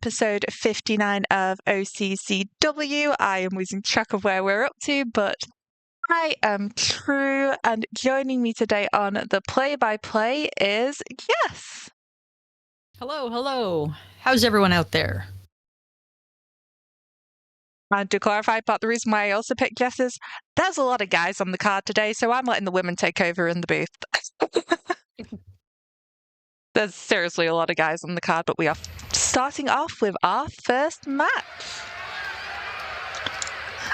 episode 59 of OCCW. I am losing track of where we're up to, but I am True, and joining me today on the play-by-play is Yes. Hello, hello. How's everyone out there? And to clarify, part the reason why I also picked Jess is there's a lot of guys on the card today, so I'm letting the women take over in the booth. There's seriously a lot of guys on the card, but we are starting off with our first match.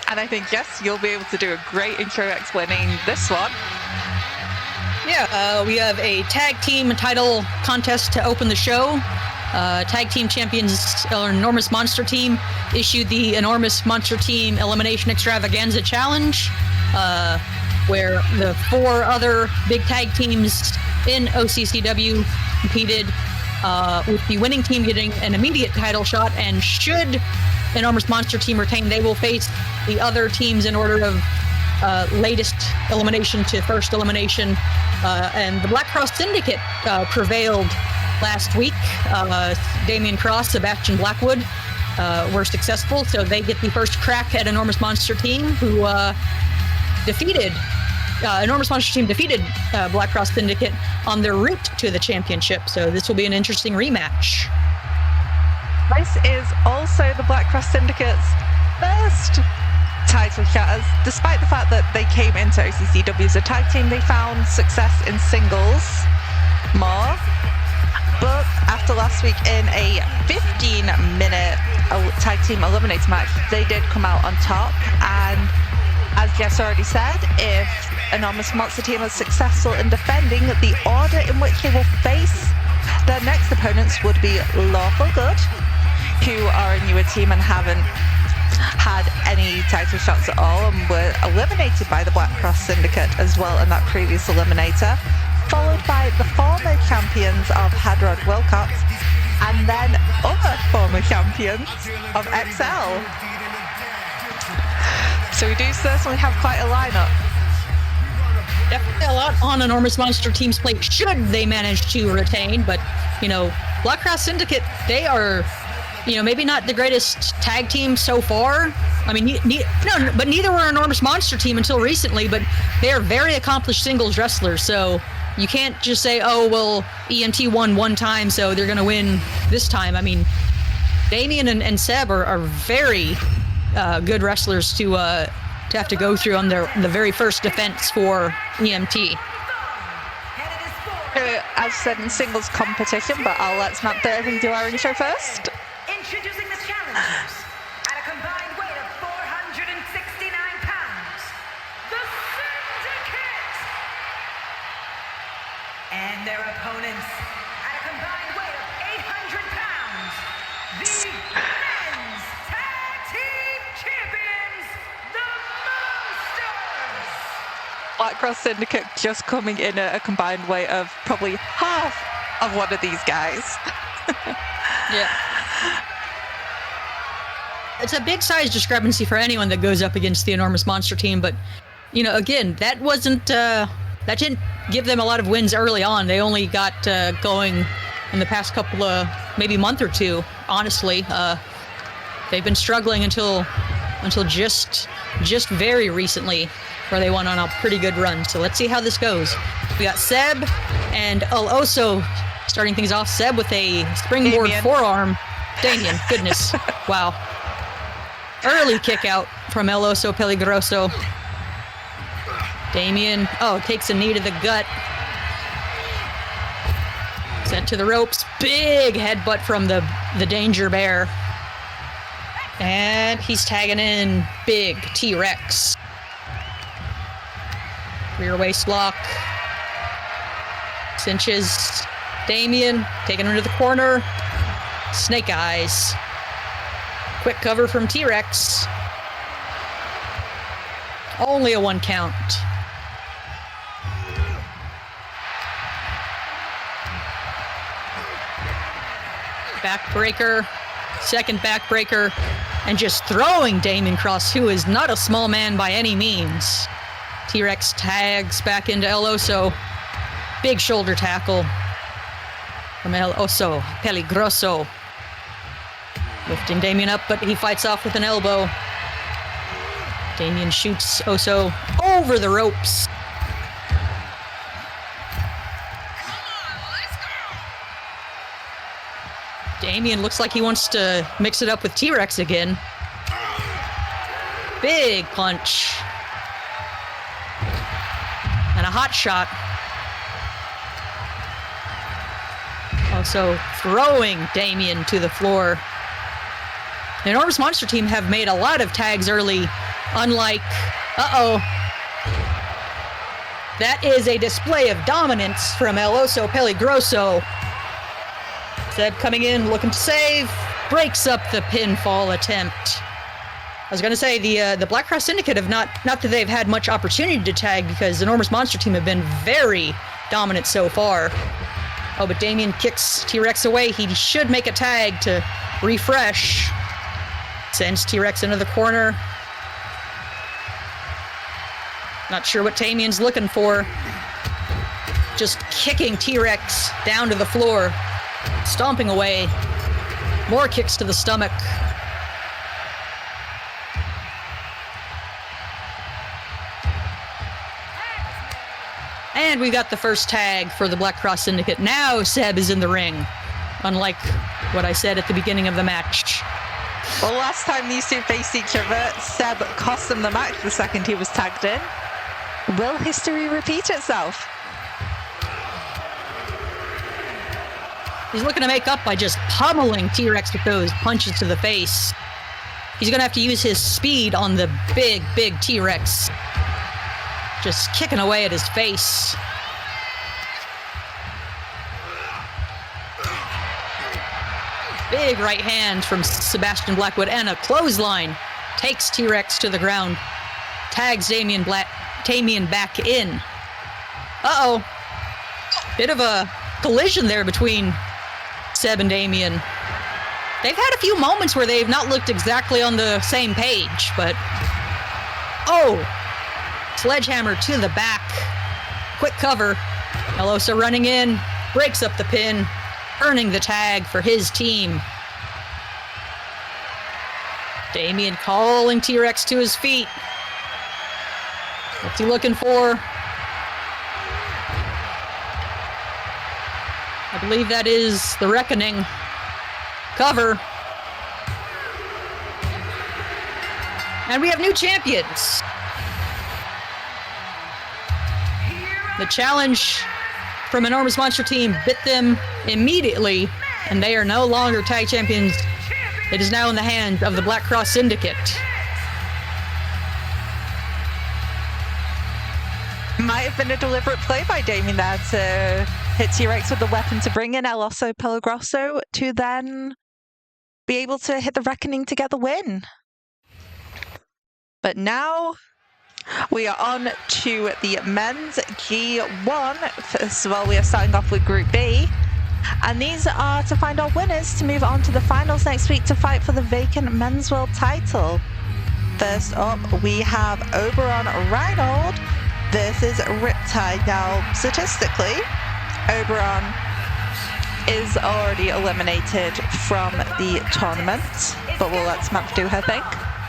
And I think, Jess, you'll be able to do a great intro explaining this one. Yeah, we have a tag team title contest to open the show. Tag team champions, Enormous Monster Team, issued the Enormous Monster Team Elimination Extravaganza Challenge, where the 4 other big tag teams in OCCW competed, with the winning team getting an immediate title shot, and should Enormous Monster Team retain, they will face the other teams in order of latest elimination to first elimination, and the Black Cross Syndicate prevailed last week. Damian Cross, Sebastian Blackwood were successful, so they get the first crack at Enormous Monster Team, who defeated Enormous Monster Team defeated Black Cross Syndicate on their route to the championship, so this will be an interesting rematch. This is also the Black Cross Syndicate's first title shot, as despite the fact that they came into OCCW as a tag team, they found success in singles more. But after last week in a 15-minute tag team eliminator match, they did come out on top, and as Jess already said, if Enormous Monster Team is successful in defending, the order in which they will face their next opponents would be Lawful Good, who are a newer team and haven't had any title shots at all and were eliminated by the Black Cross Syndicate as well in that previous eliminator, followed by the former champions of Hadrod Wilcox and then other former champions of XL. So we do certainly have quite a lineup. Definitely a lot on Enormous Monster Team's plate should they manage to retain, but, Black Cross Syndicate, they are, maybe not the greatest tag team so far. I mean, but neither were Enormous Monster Team until recently, but they are very accomplished singles wrestlers, so you can't just say, oh, well, EMT won one time, so they're going to win this time. I mean, Damian and Seb are very good wrestlers to have to go through on the very first defense for EMT. As said, in singles competition, but I'll let Samantha do our intro first. Introducing the challengers at a combined weight of 469 pounds, the Syndicate! And their opponents at a combined weight of 800 pounds, the Men's Tag Team Champions, the Monsters! Black Cross Syndicate just coming in at a combined weight of probably half of one of these guys. Yeah. It's a big size discrepancy for anyone that goes up against the Enormous Monster Team, but, again, that that didn't give them a lot of wins early on. They only got going in the past couple of, maybe month or two, honestly. They've been struggling until just very recently, where they went on a pretty good run. So let's see how this goes. We got Seb and El Oso starting things off. Seb with a springboard Damian. Forearm. Damian, goodness. Wow. Early kick out from El Oso Peligroso. Damian, takes a knee to the gut. Sent to the ropes. Big headbutt from the Danger Bear. And he's tagging in big T-Rex. Rear waist lock. Cinches Damian, taking him to the corner. Snake Eyes. Quick cover from T-Rex. Only a 1 count. Backbreaker. Second backbreaker. And just throwing Damian Cross, who is not a small man by any means. T-Rex tags back into El Oso. Big shoulder tackle from El Oso Peligroso. Lifting Damien up, but he fights off with an elbow. Damien shoots Oso over the ropes. Damien looks like he wants to mix it up with T-Rex again. Big punch. And a hot shot. Also throwing Damien to the floor. The Enormous Monster team have made a lot of tags early, unlike... That is a display of dominance from El Oso Peligroso. Seb coming in, looking to save, breaks up the pinfall attempt. I was going to say, the Black Cross Syndicate have not that they've had much opportunity to tag, because the Enormous Monster team have been very dominant so far. Oh, but Damien kicks T-Rex away. He should make a tag to refresh. Sends T-Rex into the corner. Not sure what Damien's looking for. Just kicking T-Rex down to the floor. Stomping away. More kicks to the stomach. And we got the first tag for the Black Cross Syndicate. Now Seb is in the ring. Unlike what I said at the beginning of the match. Well, last time these two faced each other, Seb cost them the match the second he was tagged in. Will history repeat itself? He's looking to make up by just pummeling T-Rex with those punches to the face. He's going to have to use his speed on the big T-Rex. Just kicking away at his face. Big right hand from Sebastian Blackwood, and a clothesline takes T-Rex to the ground. Tags Damien back in. Bit of a collision there between Seb and Damien. They've had a few moments where they've not looked exactly on the same page, but... Sledgehammer to the back. Quick cover. El Oso running in, breaks up the pin, earning the tag for his team. Damien calling T-Rex to his feet. What's he looking for? I believe that is the Reckoning. Cover. And we have new champions. The challenge from Enormous Monster team bit them immediately, and they are no longer tag champions. It is now in the hands of the Black Cross Syndicate. Might have been a deliberate play by Damien there to hit T-Rex with the weapon to bring in El Oso Peligroso to then be able to hit the Reckoning to get the win. But now we are on to the men's G1. First of all, we are starting off with Group B. And these are to find our winners to move on to the finals next week to fight for the vacant men's world title. First up, we have Oberon Reinhold versus Riptide. Now, statistically, Oberon is already eliminated from the tournament, but we'll let Samantha do her thing.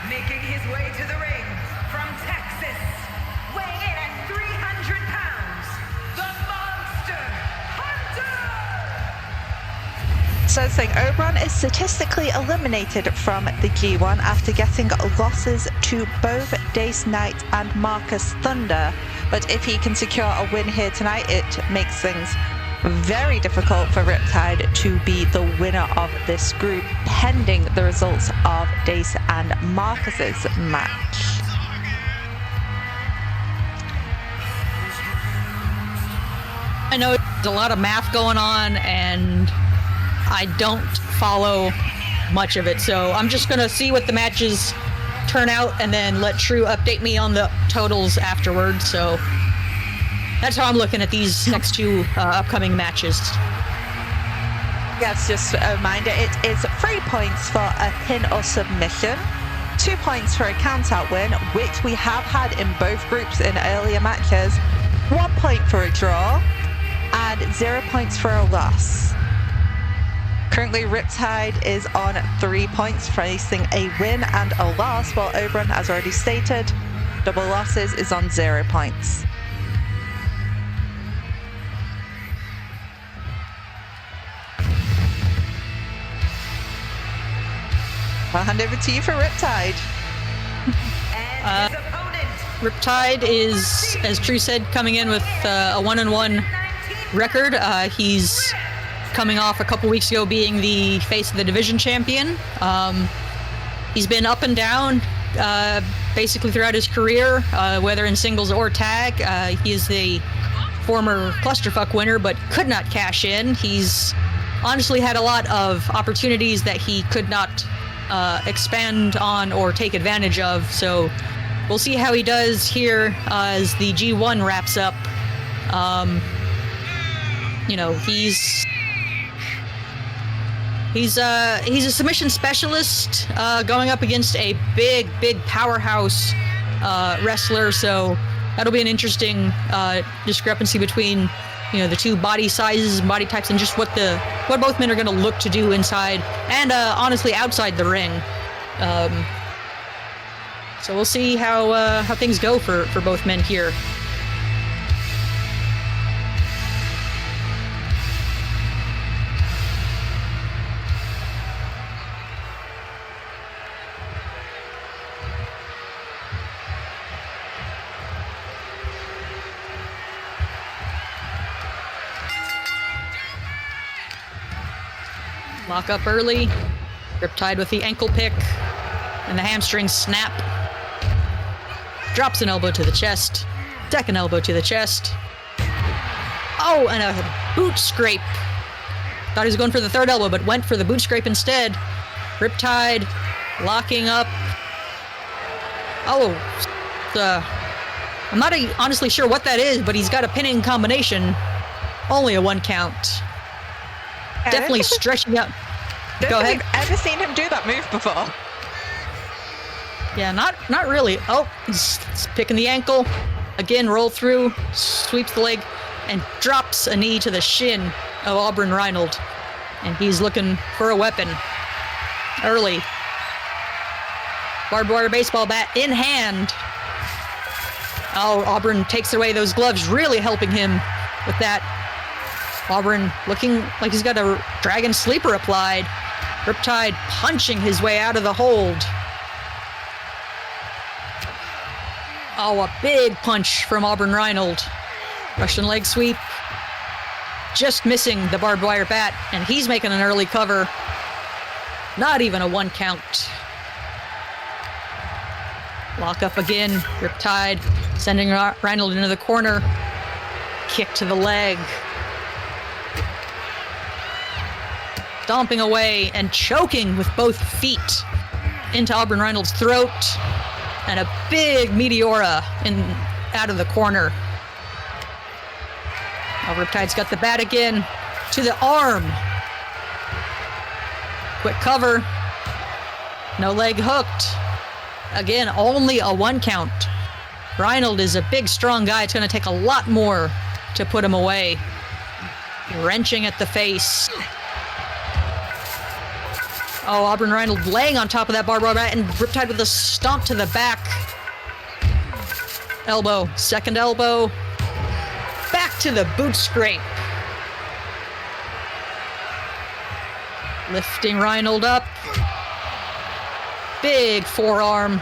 Making his way to the ring from Texas, weighing in at 300 pounds, the Monster Hunter! So saying Oberon is statistically eliminated from the G1 after getting losses to both Dace Knight and Marcus Thunder. But if he can secure a win here tonight, it makes things very difficult for Riptide to be the winner of this group, pending the results of Dace and Marcus's match. I know there's a lot of math going on, and I don't follow much of it, so I'm just going to see what the matches turn out and then let True update me on the totals afterwards. So that's how I'm looking at these next two upcoming matches. Yes, just a reminder, it is 3 points for a pin or submission, 2 points for a count-out win, which we have had in both groups in earlier matches, 1 point for a draw, and 0 points for a loss. Currently, Riptide is on 3 points, facing a win and a loss, while Oberon, as already stated, double losses, is on 0 points. I'll hand over to you for Riptide. Riptide is, as True said, coming in with a 1-1 record. He's coming off a couple weeks ago being the face of the division champion. He's been up and down basically throughout his career, whether in singles or tag. He is the former clusterfuck winner, but could not cash in. He's honestly had a lot of opportunities that he could not expand on or take advantage of. So we'll see how he does here as the G1 wraps up. You know, he's a submission specialist going up against a big powerhouse wrestler. So that'll be an interesting discrepancy between, you know, the two body sizes and body types, and just what both men are going to look to do inside and honestly outside the ring. So we'll see how things go for both men here. Lock up early. Riptide with the ankle pick. And the hamstring snap. Drops an elbow to the chest. Second elbow to the chest. Oh, and a boot scrape. Thought he was going for the third elbow, but went for the boot scrape instead. Riptide locking up. Oh, I'm not honestly sure what that is, but he's got a pinning combination. Only a 1 count. Definitely stretching out. Go ahead. I've ever seen him do that move before. Yeah, not really. Oh, he's picking the ankle. Again, roll through, sweeps the leg, and drops a knee to the shin of Auburn Reinhold. And he's looking for a weapon. Early. Barbed wire baseball bat in hand. Oh, Auburn takes away those gloves, really helping him with that. Auburn looking like he's got a dragon sleeper applied. Riptide punching his way out of the hold. Oh, a big punch from Auburn Reinhold. Russian leg sweep. Just missing the barbed wire bat, and he's making an early cover. Not even a 1 count. Lock up again. Riptide sending Reinhold into the corner. Kick to the leg. Stomping away and choking with both feet into Auburn Reinhold's throat. And a big Meteora out of the corner. Now Riptide's got the bat again to the arm. Quick cover. No leg hooked. Again, only a 1 count. Reinhold is a big, strong guy. It's going to take a lot more to put him away. Wrenching at the face. Oh, Auburn Reinhold laying on top of that barbed wire bat, and Riptide with a stomp to the back. Elbow, second elbow. Back to the boot scrape. Lifting Reinhold up. Big forearm.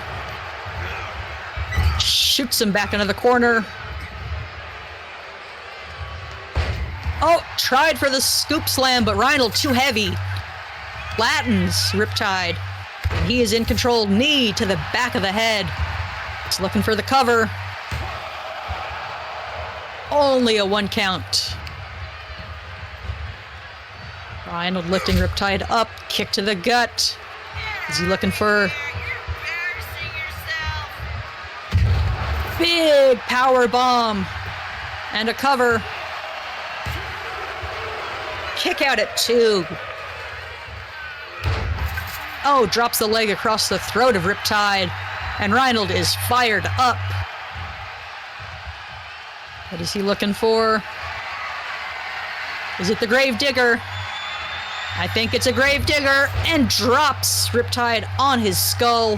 Shoots him back into the corner. Oh, tried for the scoop slam, but Reinhold too heavy. Flattens Riptide. And he is in control. Knee to the back of the head. He's looking for the cover. Only a 1 count. Reinhold lifting Riptide up. Kick to the gut. Is he looking for... Big power bomb. And a cover. Kick out at 2. Oh, drops the leg across the throat of Riptide. And Reinhold is fired up. What is he looking for? Is it the Grave Digger? I think it's a Gravedigger, and drops Riptide on his skull,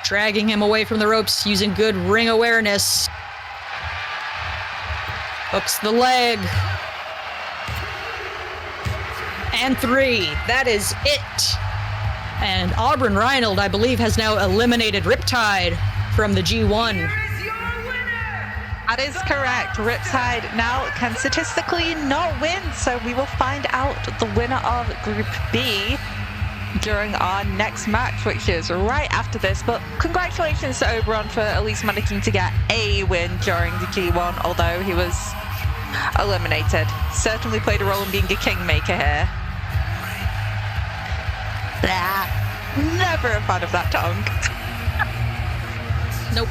dragging him away from the ropes using good ring awareness. Hooks the leg. And 3. That is it. And Auburn Reinald, I believe, has now eliminated Riptide from the G1. Here is your winner. That is correct. Riptide now can statistically not win, so we will find out the winner of Group B during our next match, which is right after this. But congratulations to Oberon for at least managing to get a win during the G1, although he was eliminated. Certainly played a role in being a kingmaker here. Blah. Never a fan of that tongue. Nope.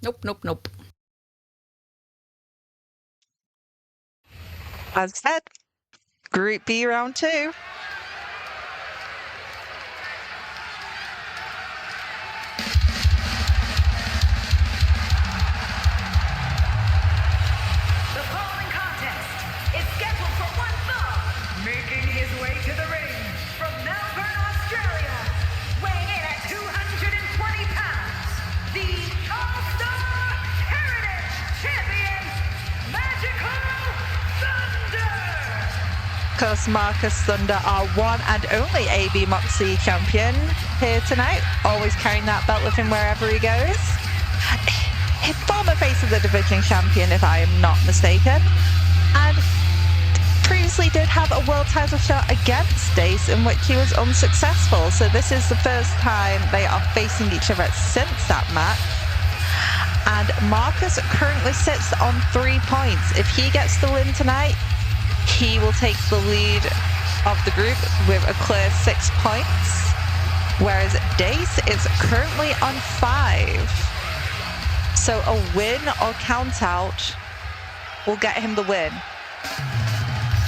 Nope, nope, nope. As said, Group B round 2. The following contest is scheduled for one fall. Making his way to the ring from Melbourne, Australia, weighing in at 220 pounds, the All-Star Heritage Champion, Magical Thunder! Because Marcus Thunder, our one and only AB Moxie champion here tonight, always carrying that belt with him wherever he goes. His former face of the division champion, if I am not mistaken, and previously did have a world title shot against Dace in which he was unsuccessful. So this is the first time they are facing each other since that match. And Marcus currently sits on 3 points. If he gets the win tonight, he will take the lead of the group with a clear 6 points, whereas Dace is currently on 5. So a win or count out will get him the win.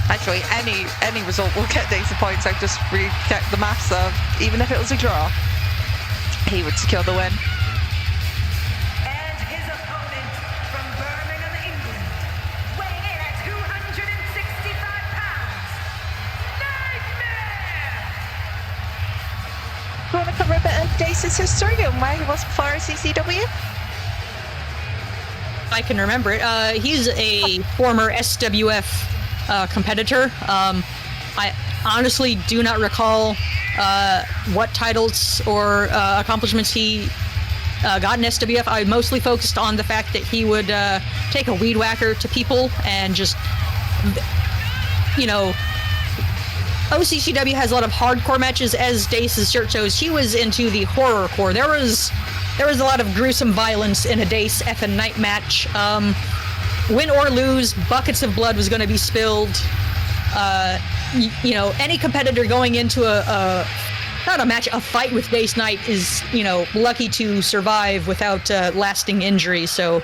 Actually, any result will get Dace the points. I just rechecked the maths of even if it was a draw, he would secure the win. And his opponent from Birmingham, England, weighing in at 265 pounds, Nightmare! Do you want to cover a bit of Dace's history and where he was before OCCW? I can remember it. He's a former SWF competitor. I honestly do not recall what titles or accomplishments he got in SWF. I mostly focused on the fact that he would take a weed whacker to people and just, you know, OCCW has a lot of hardcore matches, as Dace's shirt shows. He was into the horrorcore. There was a lot of gruesome violence in a Dace effing night match. Win or lose, buckets of blood was going to be spilled. You know, any competitor going into not a match, a fight with Dace Knight is, you know, lucky to survive without lasting injury. So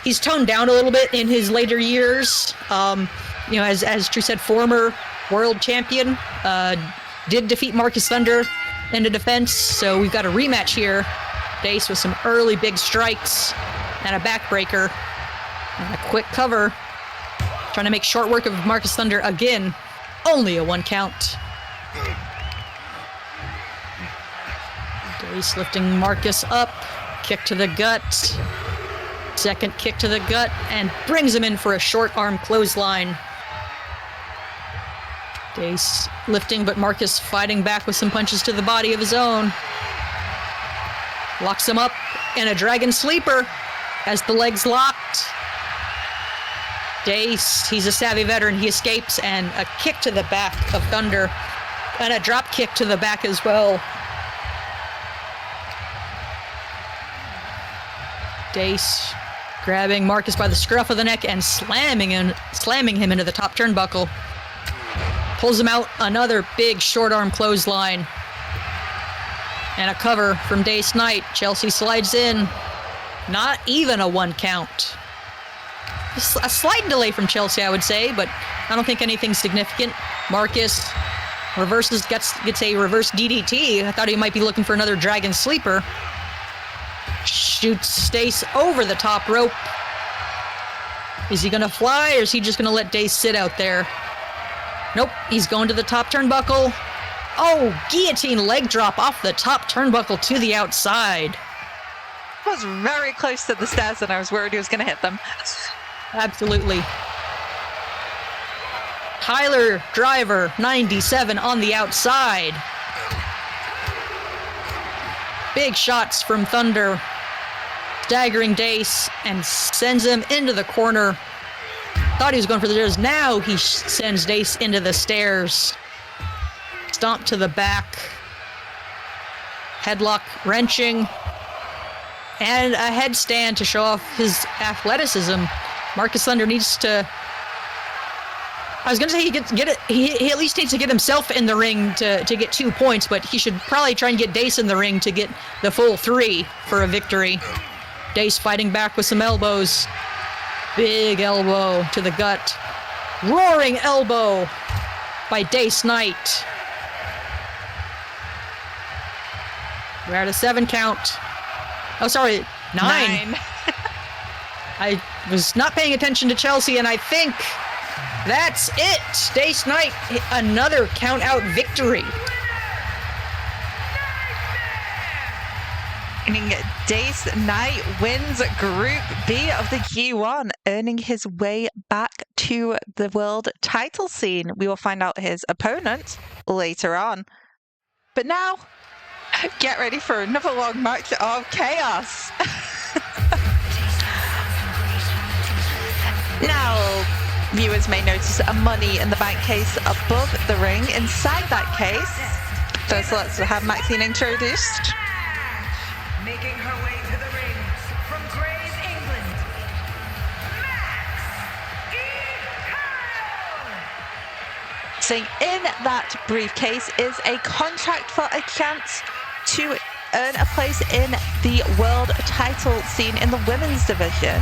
he's toned down a little bit in his later years. You know, as Drew said, former world champion, did defeat Marcus Thunder in a defense. So we've got a rematch here. Dace with some early big strikes and a backbreaker and a quick cover, trying to make short work of Marcus Thunder again. Only a 1 count. Dace lifting Marcus up, kick to the gut, second kick to the gut, and brings him in for a short arm clothesline. Dace lifting, but Marcus fighting back with some punches to the body of his own. Locks him up in a dragon sleeper as the legs locked. Dace, he's a savvy veteran. He escapes, and a kick to the back of Thunder and a drop kick to the back as well. Dace grabbing Marcus by the scruff of the neck and slamming him into the top turnbuckle. Pulls him out, another big short arm clothesline. And a cover from Dace Knight. Chelsea slides in. Not even a 1 count. A slight delay from Chelsea, I would say, but I don't think anything significant. Marcus reverses, gets a reverse DDT. I thought he might be looking for another dragon sleeper. Shoots Dace over the top rope. Is he going to fly, or is he just going to let Dace sit out there? Nope, he's going to the top turnbuckle. Oh, guillotine leg drop off the top turnbuckle to the outside. Was very close to the stairs and I was worried he was going to hit them. Absolutely. Tyler Driver, 97 on the outside. Big shots from Thunder. Staggering Dace and sends him into the corner. Thought he was going for the stairs. Now he sends Dace into the stairs. Stomp to the back. Headlock wrenching. And a headstand to show off his athleticism. Marcus Thunder needs to... I was going to say he at least needs to get himself in the ring to get 2 points, but he should probably try and get Dace in the ring to get the full 3 for a victory. Dace fighting back with some elbows. Big elbow to the gut. Roaring elbow by Dace Knight. We're at a 7 count. Oh, sorry, 9. I was not paying attention to Chelsea, and I think that's it. Dace Knight, another count-out victory. Dace Knight wins Group B of the G1, earning his way back to the world title scene. We will find out his opponent later on. But now, get ready for another long match of chaos. Now, viewers may notice a Money in the Bank case above the ring. Inside that case, first let's have Maxine introduced. Making her way to the ring from Grays, England, Max E. So in that briefcase is a contract for a chance to earn a place in the world title scene in the women's division.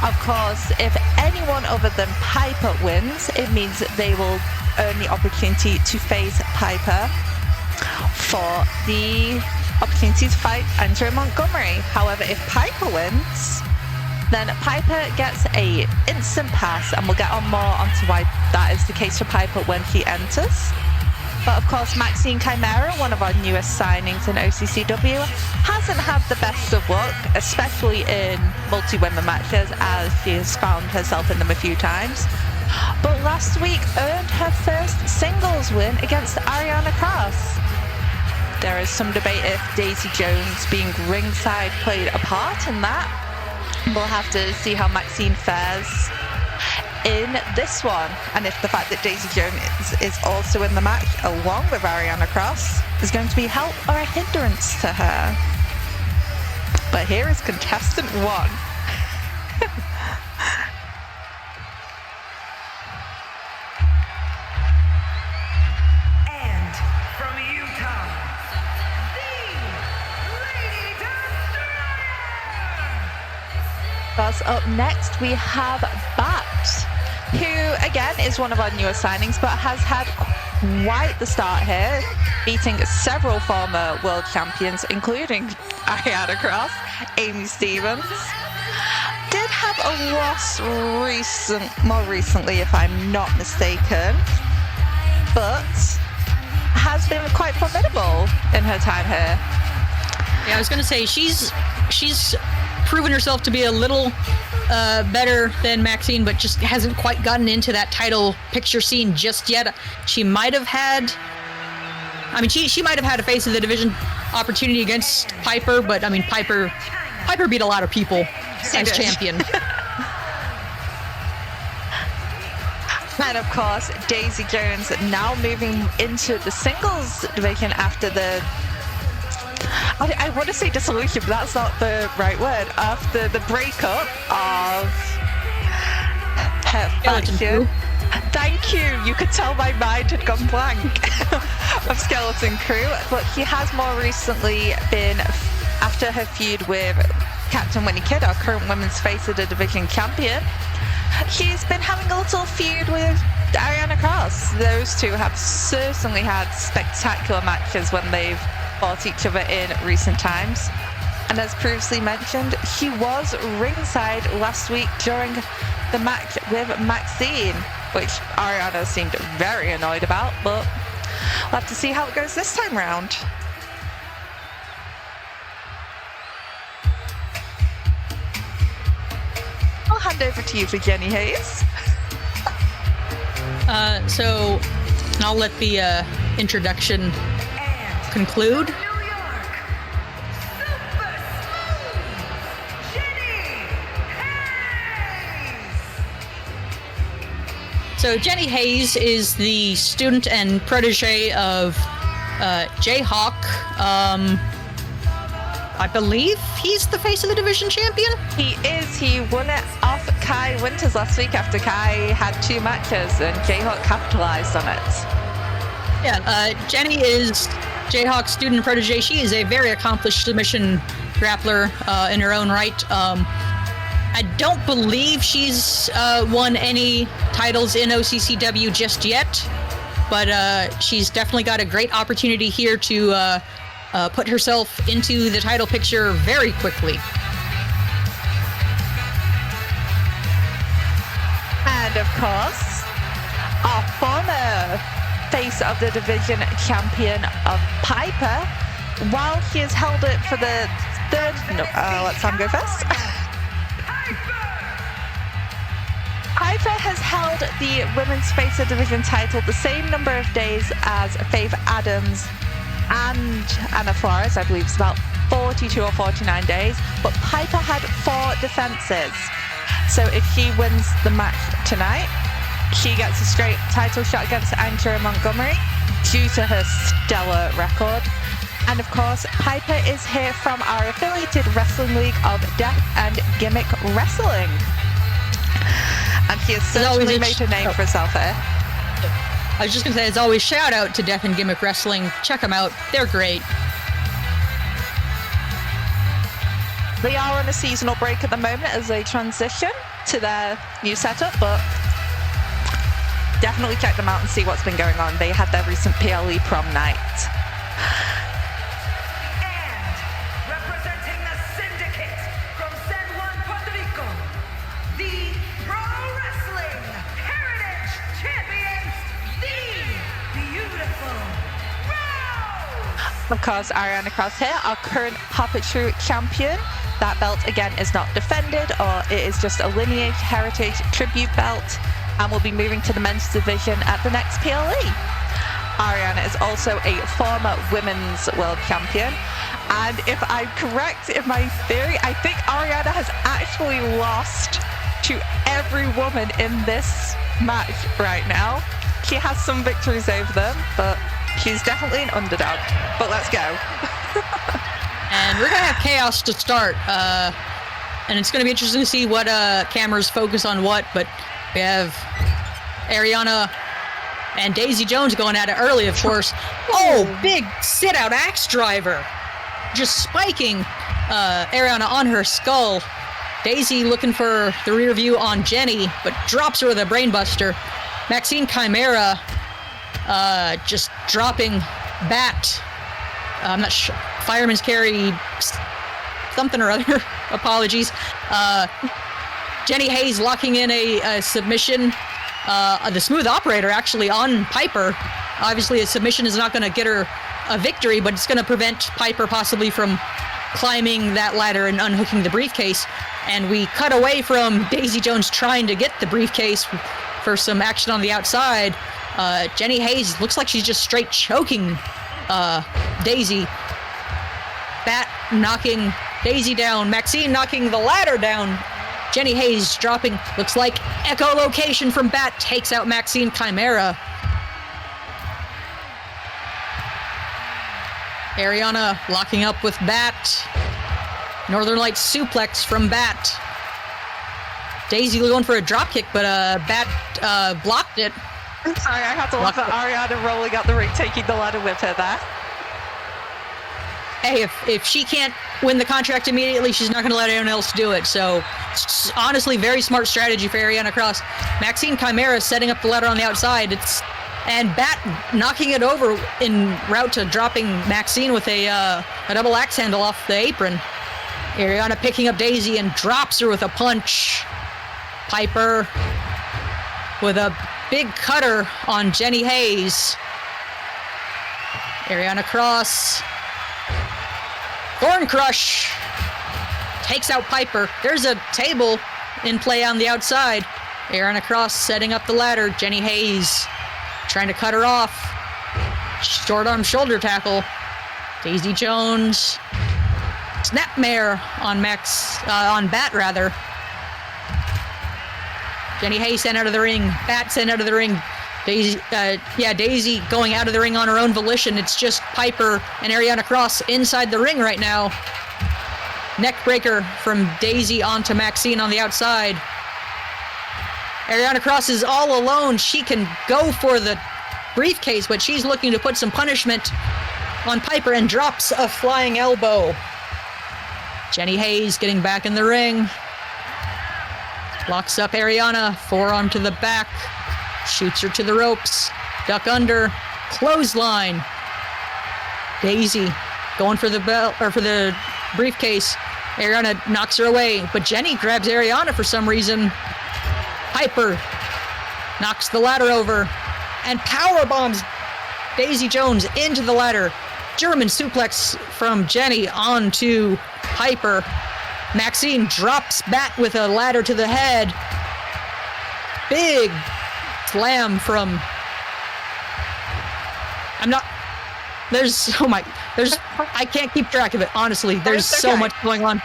Of course, if anyone other than Piper wins, it means they will earn the opportunity to face Piper for the opportunity to fight Andrea Montgomery. However, if Piper wins, then Piper gets a instant pass, and we'll get on more onto why that is the case for Piper when she enters. But of course, Maxine Chimera, one of our newest signings in OCCW, hasn't had the best of luck, especially in multi-women matches, as she has found herself in them a few times. But last week earned her first singles win against Ariana Cross. There is some debate if Daisy Jones being ringside played a part in that. We'll have to see how Maxine fares in this one, and if the fact that Daisy Jones is also in the match along with Ariana Cross is going to be help or a hindrance to her. But here is contestant 1. And from Utah, the Lady Destroyer. Up next we have Bat, who again is one of our newer signings but has had quite the start here, beating several former world champions including Ariana Cross, Amy Stevens. Did have a loss more recently if I'm not mistaken, but has been quite formidable in her time here. Yeah, I was going to say she's proven herself to be a little better than Maxine, but just hasn't quite gotten into that title picture scene just yet. She might have had, she might have had a face of the division opportunity against Piper, but Piper beat a lot of people as champion. And of course, Daisy Jones now moving into the singles division after the, I want to say dissolution, but that's not the right word. After the breakup of her faction. Thank you. You could tell my mind had gone blank of Skeleton Crew. But she has more recently been, after her feud with Captain Winnie Kidd, our current women's face of the division champion, she's been having a little feud with Ariana Cross. Those two have certainly had spectacular matches when they've fought each other in recent times. And as previously mentioned, she was ringside last week during the match with Maxine. which Ariana seemed very annoyed about, but we'll have to see how it goes this time round. I'll hand over to you for Jenny Hayes. So I'll let the introduction conclude. New York, super smooth, Jenny Hayes. So Jenny Hayes is the student and protege of Jayhawk. I believe he's the face of the division champion. He is. He won it off Kai Winters last week after Kai had 2 matches and Jayhawk capitalized on it. Yeah, Jenny is Jayhawk's student protege. She is a very accomplished submission grappler in her own right. I don't believe she's won any titles in OCCW just yet, but she's definitely got a great opportunity here to put herself into the title picture very quickly. And of course, our former face of the division champion of Piper, while he has held it for the third, let Sam go first. Piper has held the women's face of division title the same number of days as Faith Adams and Ana Flores. I believe it's about 42 or 49 days, but Piper had 4 defenses. So if she wins the match tonight, she gets a straight title shot against Andrea Montgomery due to her stellar record. And of course, Piper is here from our affiliated wrestling league of Death and Gimmick Wrestling. And she has certainly made a name for herself here. I was just going to say, as always, shout out to Death and Gimmick Wrestling. Check them out. They're great. They are on a seasonal break at the moment as they transition to their new setup, but definitely check them out and see what's been going on. They had their recent PLE prom night. And representing the Syndicate from San Juan, Puerto Rico, the Pro Wrestling Heritage Champions, the beautiful Rose. Of course, Ariana Cross here, our current puppetry champion. That belt, again, is not defended, or it is just a lineage heritage tribute belt, and will be moving to the men's division at the next PLE. Ariana is also a former women's world champion, and if I'm correct in my theory, I think Ariana has actually lost to every woman in this match right now. She has some victories over them, but she's definitely an underdog. But let's go. And we're going to have chaos to start. And it's going to be interesting to see what cameras focus on what. But we have Ariana and Daisy Jones going at it early, of course. Oh, big sit-out axe driver. Just spiking Ariana on her skull. Daisy looking for the rear view on Jenny, but drops her with a brainbuster. Maxine Chimera just dropping Bat. I'm not sure. Fireman's carry something or other. Apologies. Jenny Hayes locking in a submission. The smooth operator actually on Piper. Obviously, a submission is not going to get her a victory, but it's going to prevent Piper possibly from climbing that ladder and unhooking the briefcase. And we cut away from Daisy Jones trying to get the briefcase for some action on the outside. Jenny Hayes looks like she's just straight choking Daisy. Bat knocking Daisy down. Maxine knocking the ladder down. Jenny Hayes dropping, looks like echolocation from Bat takes out Maxine Chimera. Ariana locking up with Bat. Northern Lights suplex from Bat. Daisy going for a dropkick, but Bat blocked it. I'm sorry, I had to laugh at Ariana rolling out the ring, taking the ladder with her there. Hey, if she can't win the contract immediately, she's not going to let anyone else do it. So, honestly, very smart strategy for Ariana Cross. Maxine Chimera setting up the ladder on the outside. And Bat knocking it over en route to dropping Maxine with a double axe handle off the apron. Ariana picking up Daisy and drops her with a punch. Piper with a Big cutter on Jenny Hayes. Ariana Cross. Thorn Crush. Takes out Piper. There's a table in play on the outside. Ariana Cross setting up the ladder. Jenny Hayes trying to cut her off. Short arm shoulder tackle. Daisy Jones. Snapmare on Bat rather. Jenny Hayes sent out of the ring. Bat sent out of the ring. Daisy going out of the ring on her own volition. It's just Piper and Ariana Cross inside the ring right now. Neckbreaker from Daisy onto Maxine on the outside. Ariana Cross is all alone. She can go for the briefcase, but she's looking to put some punishment on Piper and drops a flying elbow. Jenny Hayes getting back in the ring. Locks up Ariana, forearm to the back. Shoots her to the ropes. Duck under. Clothesline. Daisy going for the belt or for the briefcase. Ariana knocks her away, but Jenny grabs Ariana for some reason. Piper knocks the ladder over and power bombs Daisy Jones into the ladder. German suplex from Jenny onto Piper. Maxine drops Bat with a ladder to the head. Big slam from... I can't keep track of it, honestly. There's so much going on.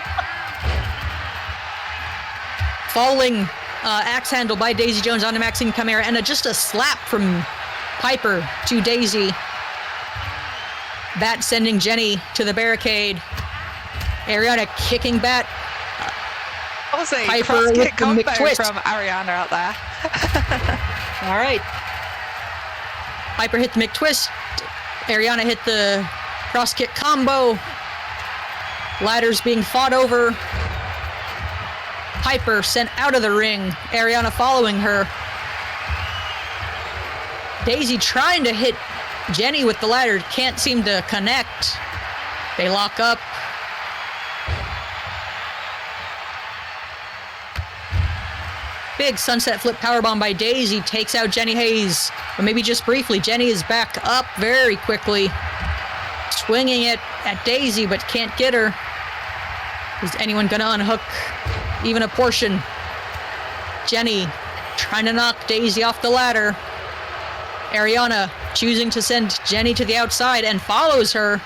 Falling axe handle by Daisy Jones onto Maxine Chimera, and just a slap from Piper to Daisy. Bat sending Jenny to the barricade. Ariana kicking Bat. Piper with the McTwist from Ariana out there. All right. Piper hit the McTwist. Ariana hit the cross kick combo. Ladders being fought over. Piper sent out of the ring. Ariana following her. Daisy trying to hit Jenny with the ladder. Can't seem to connect. They lock up. Big sunset flip powerbomb by Daisy takes out Jenny Hayes. But maybe just briefly, Jenny is back up very quickly. Swinging it at Daisy, but can't get her. Is anyone gonna unhook even a portion? Jenny trying to knock Daisy off the ladder. Ariana choosing to send Jenny to the outside and follows her.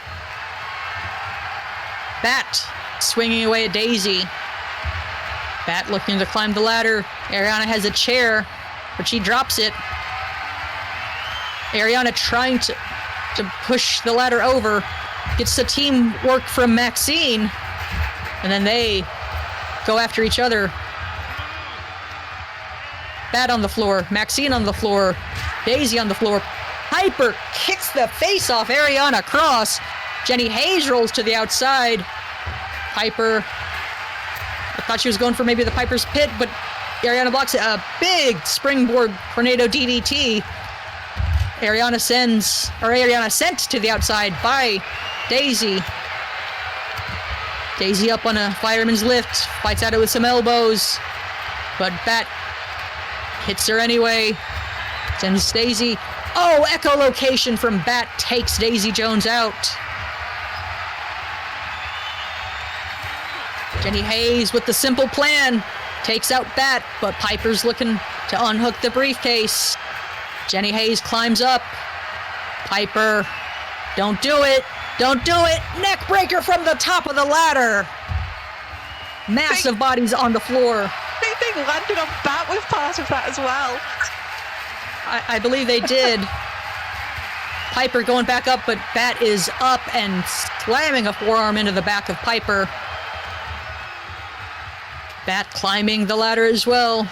Bat swinging away at Daisy. Bat looking to climb the ladder. Ariana has a chair, but she drops it. Ariana trying to push the ladder over. Gets the teamwork from Maxine. And then they go after each other. Bat on the floor. Maxine on the floor. Daisy on the floor. Piper kicks the face off Ariana Cross. Jenny Hayes rolls to the outside. Piper... I thought she was going for maybe the Piper's Pit, but Ariana blocks it. A big springboard tornado DDT. Ariana sent to the outside by Daisy. Daisy up on a fireman's lift, fights at it with some elbows, but Bat hits her anyway. Sends Daisy. Oh, echolocation from Bat takes Daisy Jones out. Jenny Hayes with the simple plan takes out Bat, but Piper's looking to unhook the briefcase. Jenny Hayes climbs up. Piper, don't do it. Don't do it. Neck breaker from the top of the ladder. Massive bodies on the floor. They landed on Bat with part of that as well. I believe they did. Piper going back up, but Bat is up and slamming a forearm into the back of Piper. Bat climbing the ladder as well.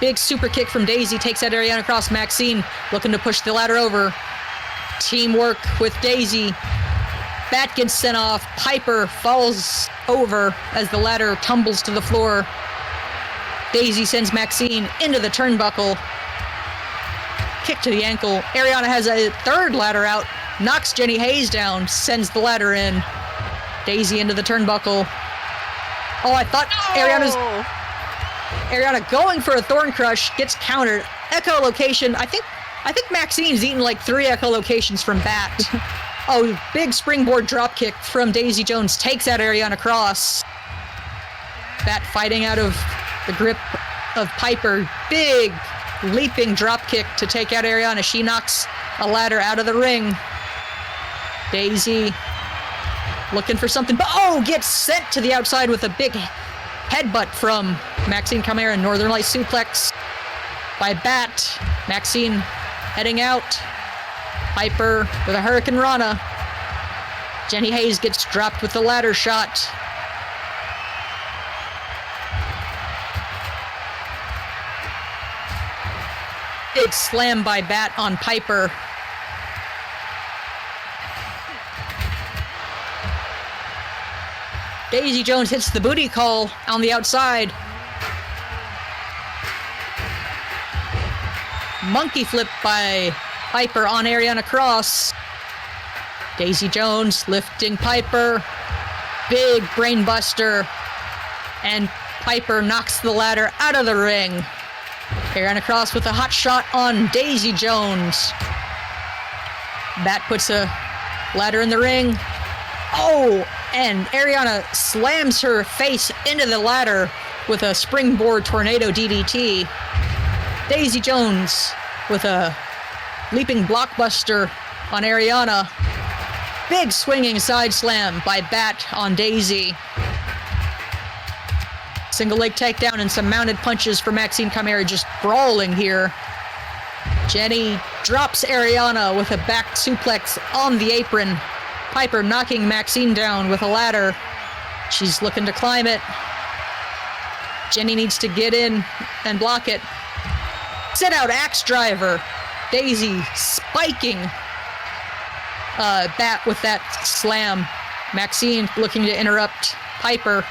Big super kick from Daisy takes out Ariana Cross. Maxine looking to push the ladder over. Teamwork with Daisy. Bat gets sent off. Piper falls over as the ladder tumbles to the floor. Daisy sends Maxine into the turnbuckle. Kick to the ankle. Ariana has a third ladder out. Knocks Jenny Hayes down. Sends the ladder in. Daisy into the turnbuckle. Oh, I thought Ariana's... Ariana going for a Thorn Crush, gets countered. Echolocation. I think Maxine's eaten like 3 echolocations from Bat. Oh, big springboard dropkick from Daisy Jones takes out Ariana Cross. Bat fighting out of the grip of Piper. Big leaping dropkick to take out Ariana. She knocks a ladder out of the ring. Daisy looking for something, but gets sent to the outside with a big headbutt from Maxine Chimera. Northern Light suplex by Bat. Maxine heading out. Piper with a Hurricane Rana. Jenny Hayes gets dropped with the ladder shot. Big slam by Bat on Piper. Daisy Jones hits the booty call on the outside. Monkey flip by Piper on Ariana Cross. Daisy Jones lifting Piper. Big brain buster. And Piper knocks the ladder out of the ring. Ariana Cross with a hot shot on Daisy Jones. Bat puts a ladder in the ring. And Ariana slams her face into the ladder with a springboard tornado DDT. Daisy Jones with a leaping blockbuster on Ariana. Big swinging side slam by Bat on Daisy. Single leg takedown and some mounted punches for Maxine Chimera, just brawling here. Jenny drops Ariana with a back suplex on the apron. Piper knocking Maxine down with a ladder. She's looking to climb it. Jenny needs to get in and block it. Sit out axe driver. Daisy spiking Bat with that slam. Maxine looking to interrupt Piper.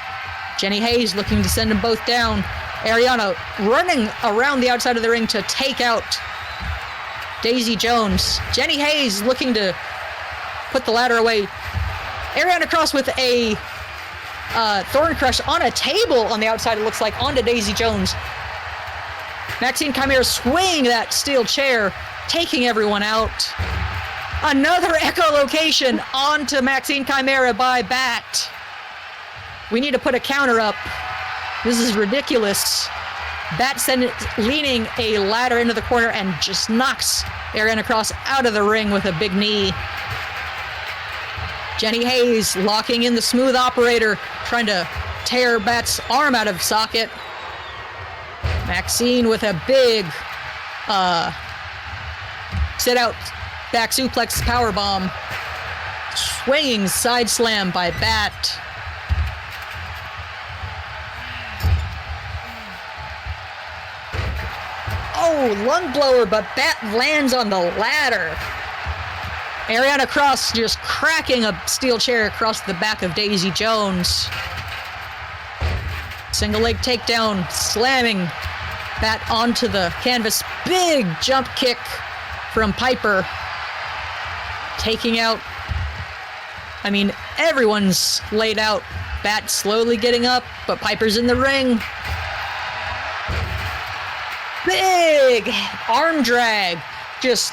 Jenny Hayes looking to send them both down. Ariana running around the outside of the ring to take out Daisy Jones. Jenny Hayes looking to put the ladder away. Ariana Cross with a Thorn Crush on a table on the outside, it looks like, onto Daisy Jones. Maxine Chimera swinging that steel chair, taking everyone out. Another echolocation onto Maxine Chimera by Bat. We need to put a counter up. This is ridiculous. Bat leaning a ladder into the corner and just knocks Ariana Cross out of the ring with a big knee. Jenny Hayes locking in the smooth operator, trying to tear Bat's arm out of socket. Maxine with a big sit out back suplex powerbomb. Swinging side slam by Bat. Lung blower, but Bat lands on the ladder. Ariana Cross just cracking a steel chair across the back of Daisy Jones. Single leg takedown, slamming Bat onto the canvas. Big jump kick from Piper. Taking out, everyone's laid out. Bat slowly getting up, but Piper's in the ring. Big arm drag, just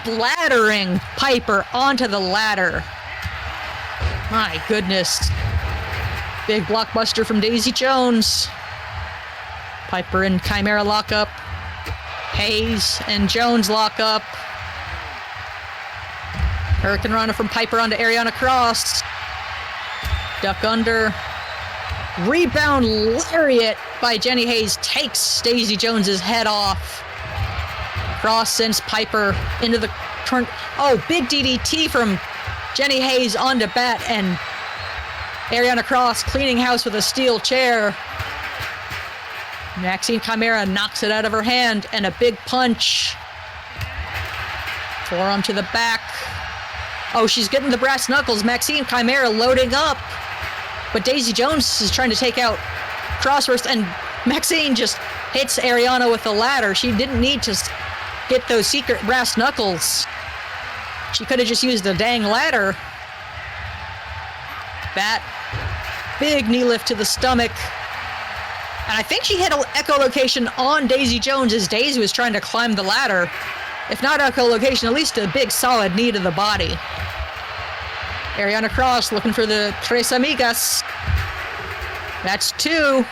bladdering Piper onto the ladder. My goodness. Big blockbuster from Daisy Jones. Piper and Chimera lock up. Hayes and Jones lock up. Hurricane Rana from Piper onto Ariana Cross. Duck under. Rebound lariat by Jenny Hayes takes Daisy Jones's head off. Cross sends Piper into the turn. Big DDT from Jenny Hayes onto Bat, and Ariana Cross cleaning house with a steel chair. Maxine Chimera knocks it out of her hand, and a big punch. Forearm to the back. She's getting the brass knuckles. Maxine Chimera loading up. But Daisy Jones is trying to take out Cross first, and Maxine just hits Ariana with the ladder. She didn't need to get those secret brass knuckles. She could have just used the dang ladder. Bat, big knee lift to the stomach. And I think she hit an echolocation on Daisy Jones as Daisy was trying to climb the ladder. If not echolocation, at least a big solid knee to the body. Ariana Cross looking for the Tres Amigas. That's 2.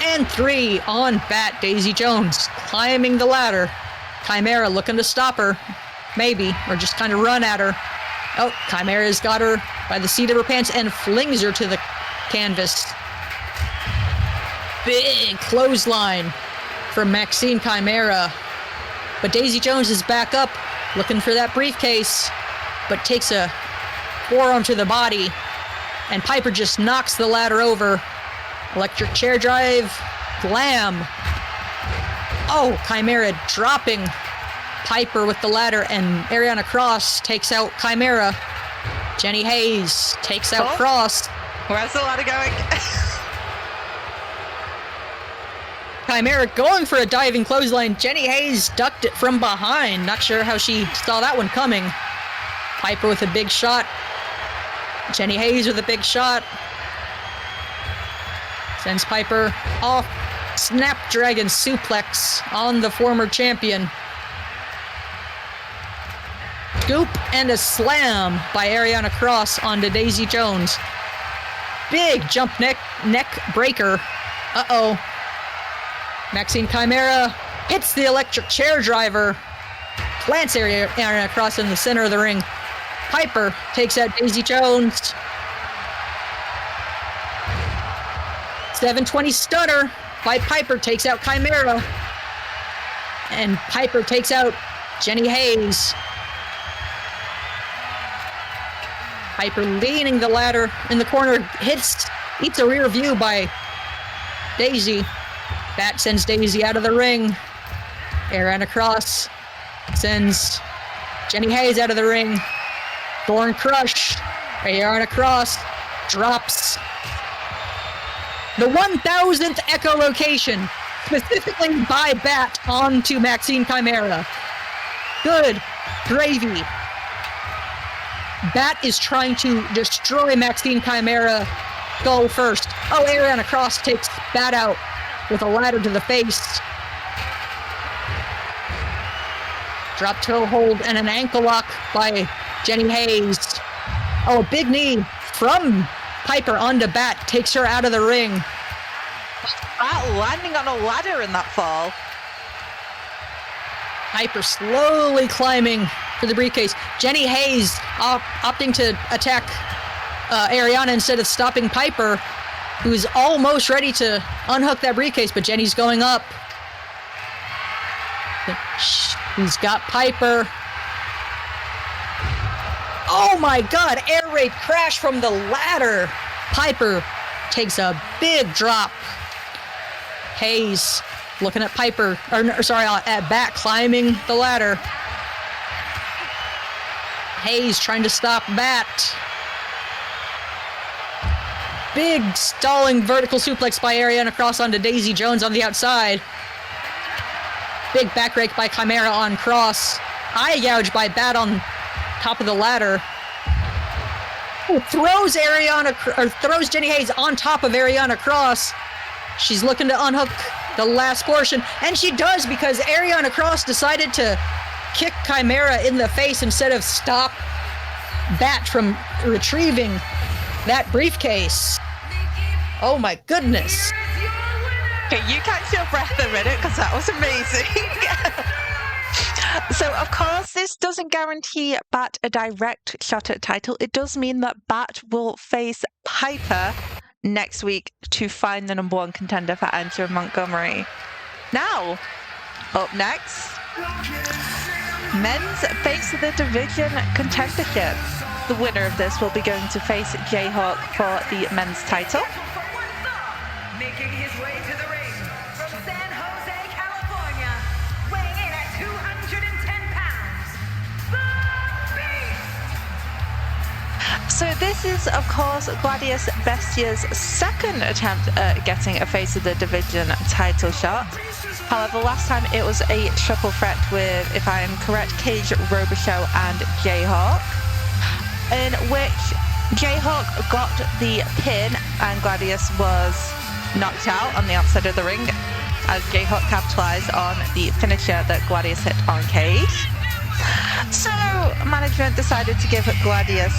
And 3 on Bat. Daisy Jones climbing the ladder. Chimera looking to stop her. Maybe. Or just kind of run at her. Oh, Chimera's got her by the seat of her pants and flings her to the canvas. Big clothesline from Maxine Chimera. But Daisy Jones is back up, looking for that briefcase, but takes a forearm to the body, and Piper just knocks the ladder over. Electric chair drive, glam. Oh, Chimera dropping Piper with the ladder, and Ariana Cross takes out Chimera. Jenny Hayes takes out Cross. Where's the ladder going? Chimera going for a diving clothesline. Jenny Hayes ducked it from behind. Not sure how she saw that one coming. Piper with a big shot. Jenny Hayes with a big shot. Sends Piper off. Snapdragon suplex on the former champion. Scoop and a slam by Ariana Cross onto Daisy Jones. Big jump neck breaker. Uh-oh. Maxine Chimera hits the electric chair driver. Plants Ariana Cross in the center of the ring. Piper takes out Daisy Jones. 720 stunner by Piper takes out Chimera. And Piper takes out Jenny Hayes. Piper leaning the ladder in the corner, eats a rear view by Daisy. Bat sends Daisy out of the ring. Ariana Cross sends Jenny Hayes out of the ring. Thorn Crush. Ariana Cross drops the 1000th echolocation, specifically by Bat, onto Maxine Chimera. Good gravy. Bat is trying to destroy Maxine Chimera. Go first. Oh, Ariana Cross takes Bat out with a ladder to the face. Drop toe hold and an ankle lock by Jenny Hayes. Oh, a big knee from Piper onto Bat takes her out of the ring. Bat landing on a ladder in that fall. Piper slowly climbing for the briefcase. Jenny Hayes opting to attack Ariana instead of stopping Piper, who's almost ready to unhook that briefcase, but Jenny's going up. He's got Piper. Oh my God, air raid crash from the ladder. Piper takes a big drop. Hayes looking at Piper, at Bat climbing the ladder. Hayes trying to stop Bat. Big stalling vertical suplex by Ariana Cross onto Daisy Jones on the outside. Big back rake by Chimera on Cross. Eye gouge by Bat on top of the ladder. Throws Jenny Hayes on top of Ariana Cross. She's looking to unhook the last portion, and she does, because Ariana Cross decided to kick Chimera in the face instead of stop Bat from retrieving that briefcase. Oh my goodness. Okay, you catch your breath a minute, because that was amazing. So, of course, this doesn't guarantee Bat a direct shot at title. It does mean that Bat will face Piper next week to find the number 1 contender for Andrea Montgomery. Now, up next, men's face of the division contendership. The winner of this will be going to face Jayhawk for the men's title. Making his way to the ring from San Jose, California, weighing in at 210 pounds, the Beast! So this is, of course, Gladius Bestia's second attempt at getting a face of the division title shot. However, last time it was a triple threat with, if I am correct, Cage, Robichaux and Jayhawk, in which Jayhawk got the pin and Gladius was knocked out on the outside of the ring as Jayhawk capitalized on the finisher that Gladius hit on Cage. So management decided to give Gladius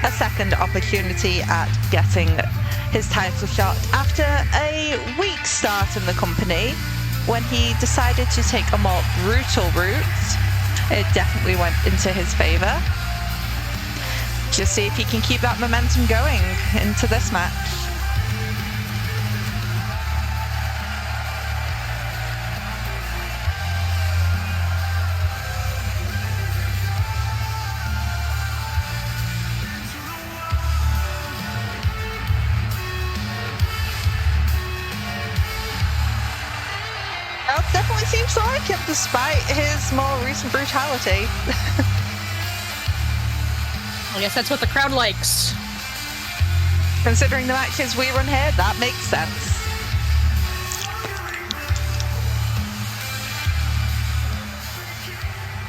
a second opportunity at getting his title shot after a weak start in the company. When he decided to take a more brutal route, it definitely went into his favor. Just see if he can keep that momentum going into this match. Well, it definitely seems like him despite his more recent brutality. I guess that's what the crowd likes. Considering the matches we run here, that makes sense.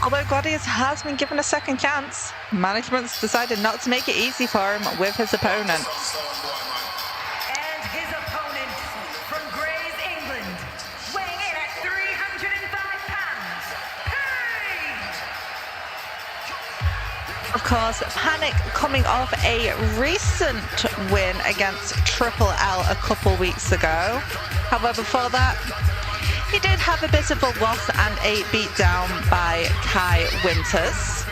Although Gladius has been given a second chance, management's decided not to make it easy for him with his opponent. And his opponent from Grays, England, weighing in at 305 pounds, Paige! Of course, Panic coming off a recent win against Triple L a couple weeks ago. However, before that, he did have a bit of a loss and a beatdown by Kai Winters.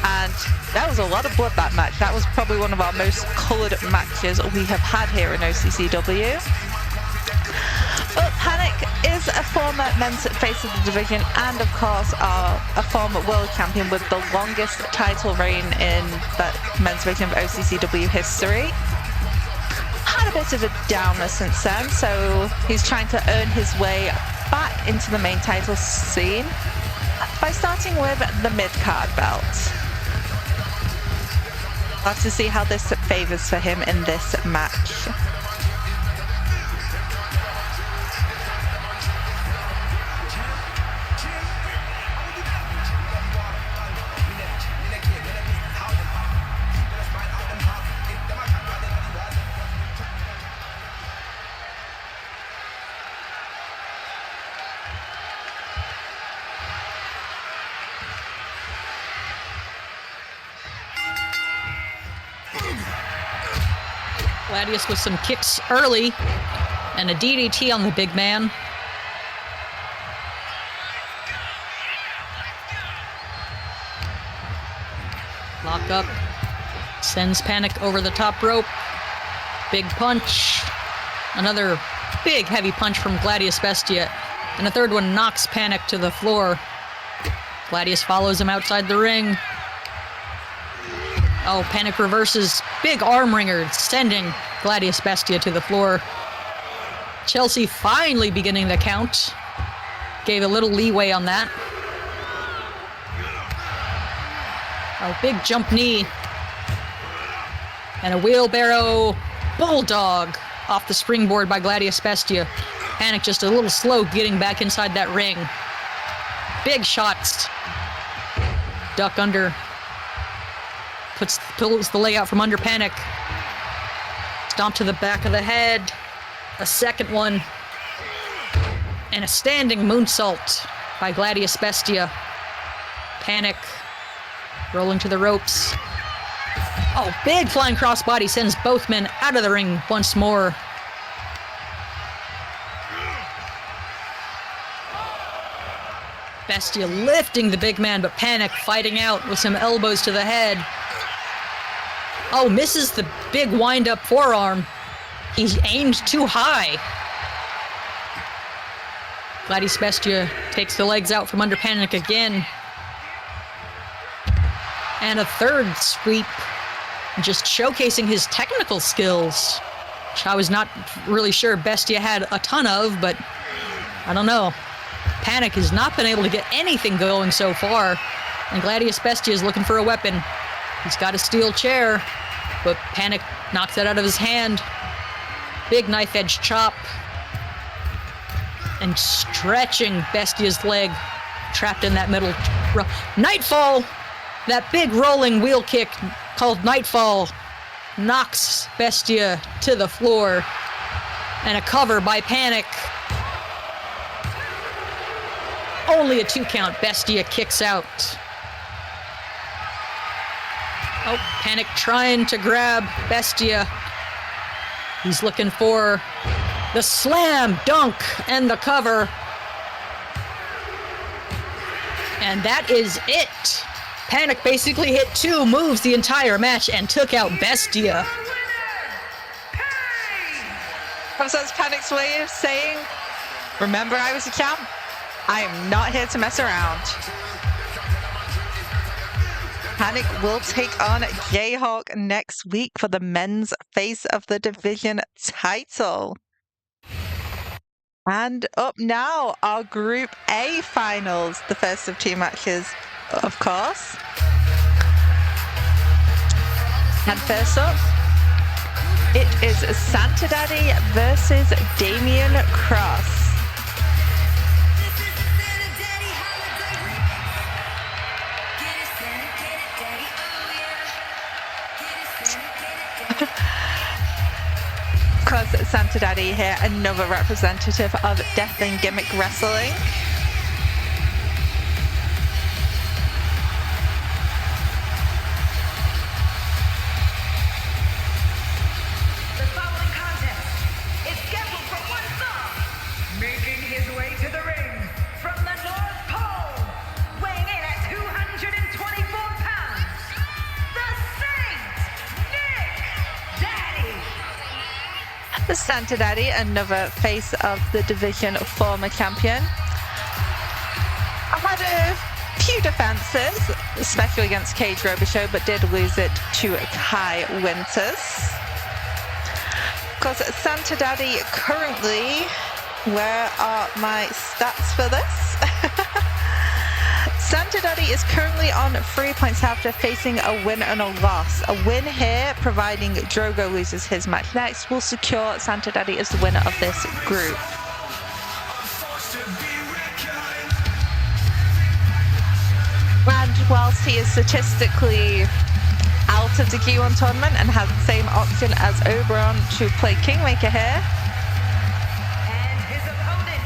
And that was a lot of blood, that match. That was probably one of our most coloured matches we have had here in OCCW. But Panic is a former men's face of the division and, of course, a former world champion with the longest title reign in the men's division of OCCW history. Had a bit of a downer since then, so he's trying to earn his way back into the main title scene by starting with the mid-card belt. We'll have to see how this favours for him in this match. Gladius with some kicks early and a DDT on the big man. Lock up, sends Panic over the top rope. Big punch. Another big heavy punch from Gladius Bestia. And a third one knocks Panic to the floor. Gladius follows him outside the ring. Oh, Panic reverses. Big arm wringer, sending Gladius Bestia to the floor. Chelsea finally beginning the count. Gave a little leeway on that. Oh, big jump knee. And a wheelbarrow bulldog off the springboard by Gladius Bestia. Panic just a little slow getting back inside that ring. Big shots. Duck under. Pulls the leg out from under Panic. Stomp to the back of the head. A second one. And a standing moonsault by Gladius Bestia. Panic rolling to the ropes. Oh, big flying crossbody sends both men out of the ring once more. Bestia lifting the big man, but Panic fighting out with some elbows to the head. Oh, misses the big wind-up forearm. He's aimed too high. Gladius Bestia takes the legs out from under Panic again. And a third sweep, just showcasing his technical skills, which I was not really sure Bestia had a ton of, but I don't know. Panic has not been able to get anything going so far, and Gladius Bestia is looking for a weapon. He's got a steel chair, but Panic knocks it out of his hand. Big knife edge chop. And stretching Bestia's leg, trapped in that middle. Nightfall! That big rolling wheel kick called Nightfall knocks Bestia to the floor. And a cover by Panic. Only a 2 count. Bestia kicks out. Oh, Panic trying to grab Bestia. He's looking for the slam, dunk, and the cover. And that is it. Panic basically hit 2 moves the entire match and took out Bestia. Perhaps that's Panic's way of saying, remember I was a champ? I am not here to mess around. Panic will take on Jayhawk next week for the men's Face of the Division title. And up now, our Group A finals, the first of 2 matches, of course. And first up, it is Santa Daddy versus Damien Cross. Cross Santa Daddy here, another representative of Death and Gimmick Wrestling. The following contest is scheduled for 1 fall. Making his way to the ring from the North Pole, weighing in at 224 pounds, the Saint Nick Daddy. The Santa Daddy, another face of the division, former champion. I've had a few defenses, especially against Cage Robichaud, but did lose it to Kai Winters. Of course, Santa Daddy currently, where are my stats for this? Santa Daddy is currently on 3 points after facing a win and a loss. A win here, providing Drogo loses his match next, will secure Santa Daddy as the winner of this group. And whilst he is statistically out of the G1 tournament and has the same option as Oberon to play Kingmaker here, And his opponent,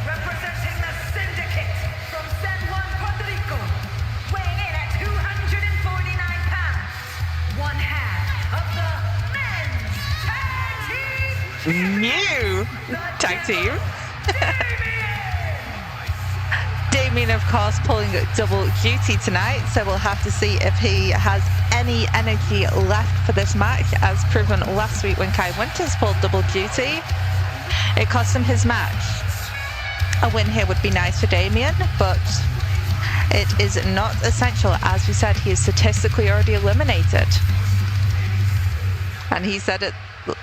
representing the Syndicate from San Juan, Puerto Rico, weighing in at 249 pounds, 1/2 of the men's new tag team. Damien, of course, pulling double duty tonight, so we'll have to see if he has any energy left for this match, as proven last week when Kai Winters pulled double duty. It cost him his match. A win here would be nice for Damien, but it is not essential. As we said, he is statistically already eliminated. And he said it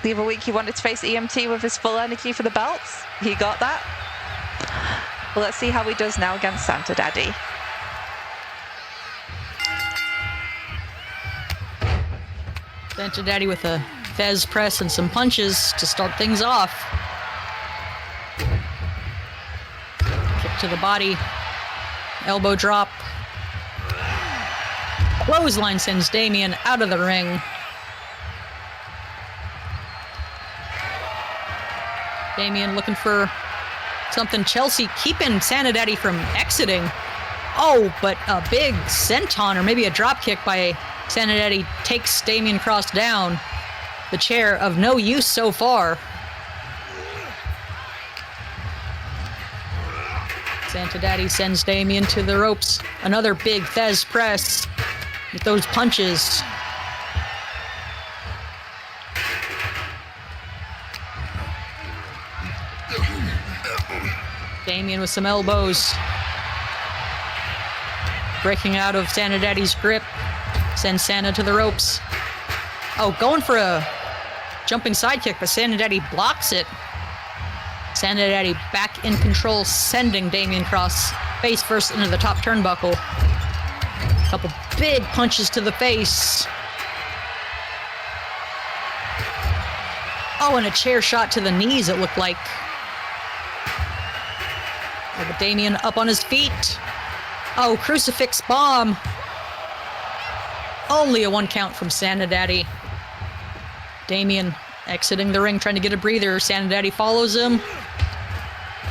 the other week he wanted to face EMT with his full energy for the belts. He got that. Well, let's see how he does now against Santa Daddy. Santa Daddy with a Fez press and some punches to start things off. Kick to the body. Elbow drop. Clothesline sends Damien out of the ring. Damien looking for something. Chelsea keeping Santa Daddy from exiting. Oh, but a big senton or maybe a drop kick by Santa Daddy takes Damien Cross down. The chair of no use so far. Santa Daddy sends Damien to the ropes. Another big Fez press with those punches. Damien with some elbows. Breaking out of Santa Daddy's grip. Sends Santa to the ropes. Oh, going for a jumping sidekick, but Santa Daddy blocks it. Santa Daddy back in control, sending Damien Cross face first into the top turnbuckle. A couple big punches to the face. Oh, and a chair shot to the knees, it looked like. Oh, but Damien up on his feet. Oh, crucifix bomb. Only a 1 count from Santa Daddy. Damien exiting the ring, trying to get a breather. Sanidaddy follows him.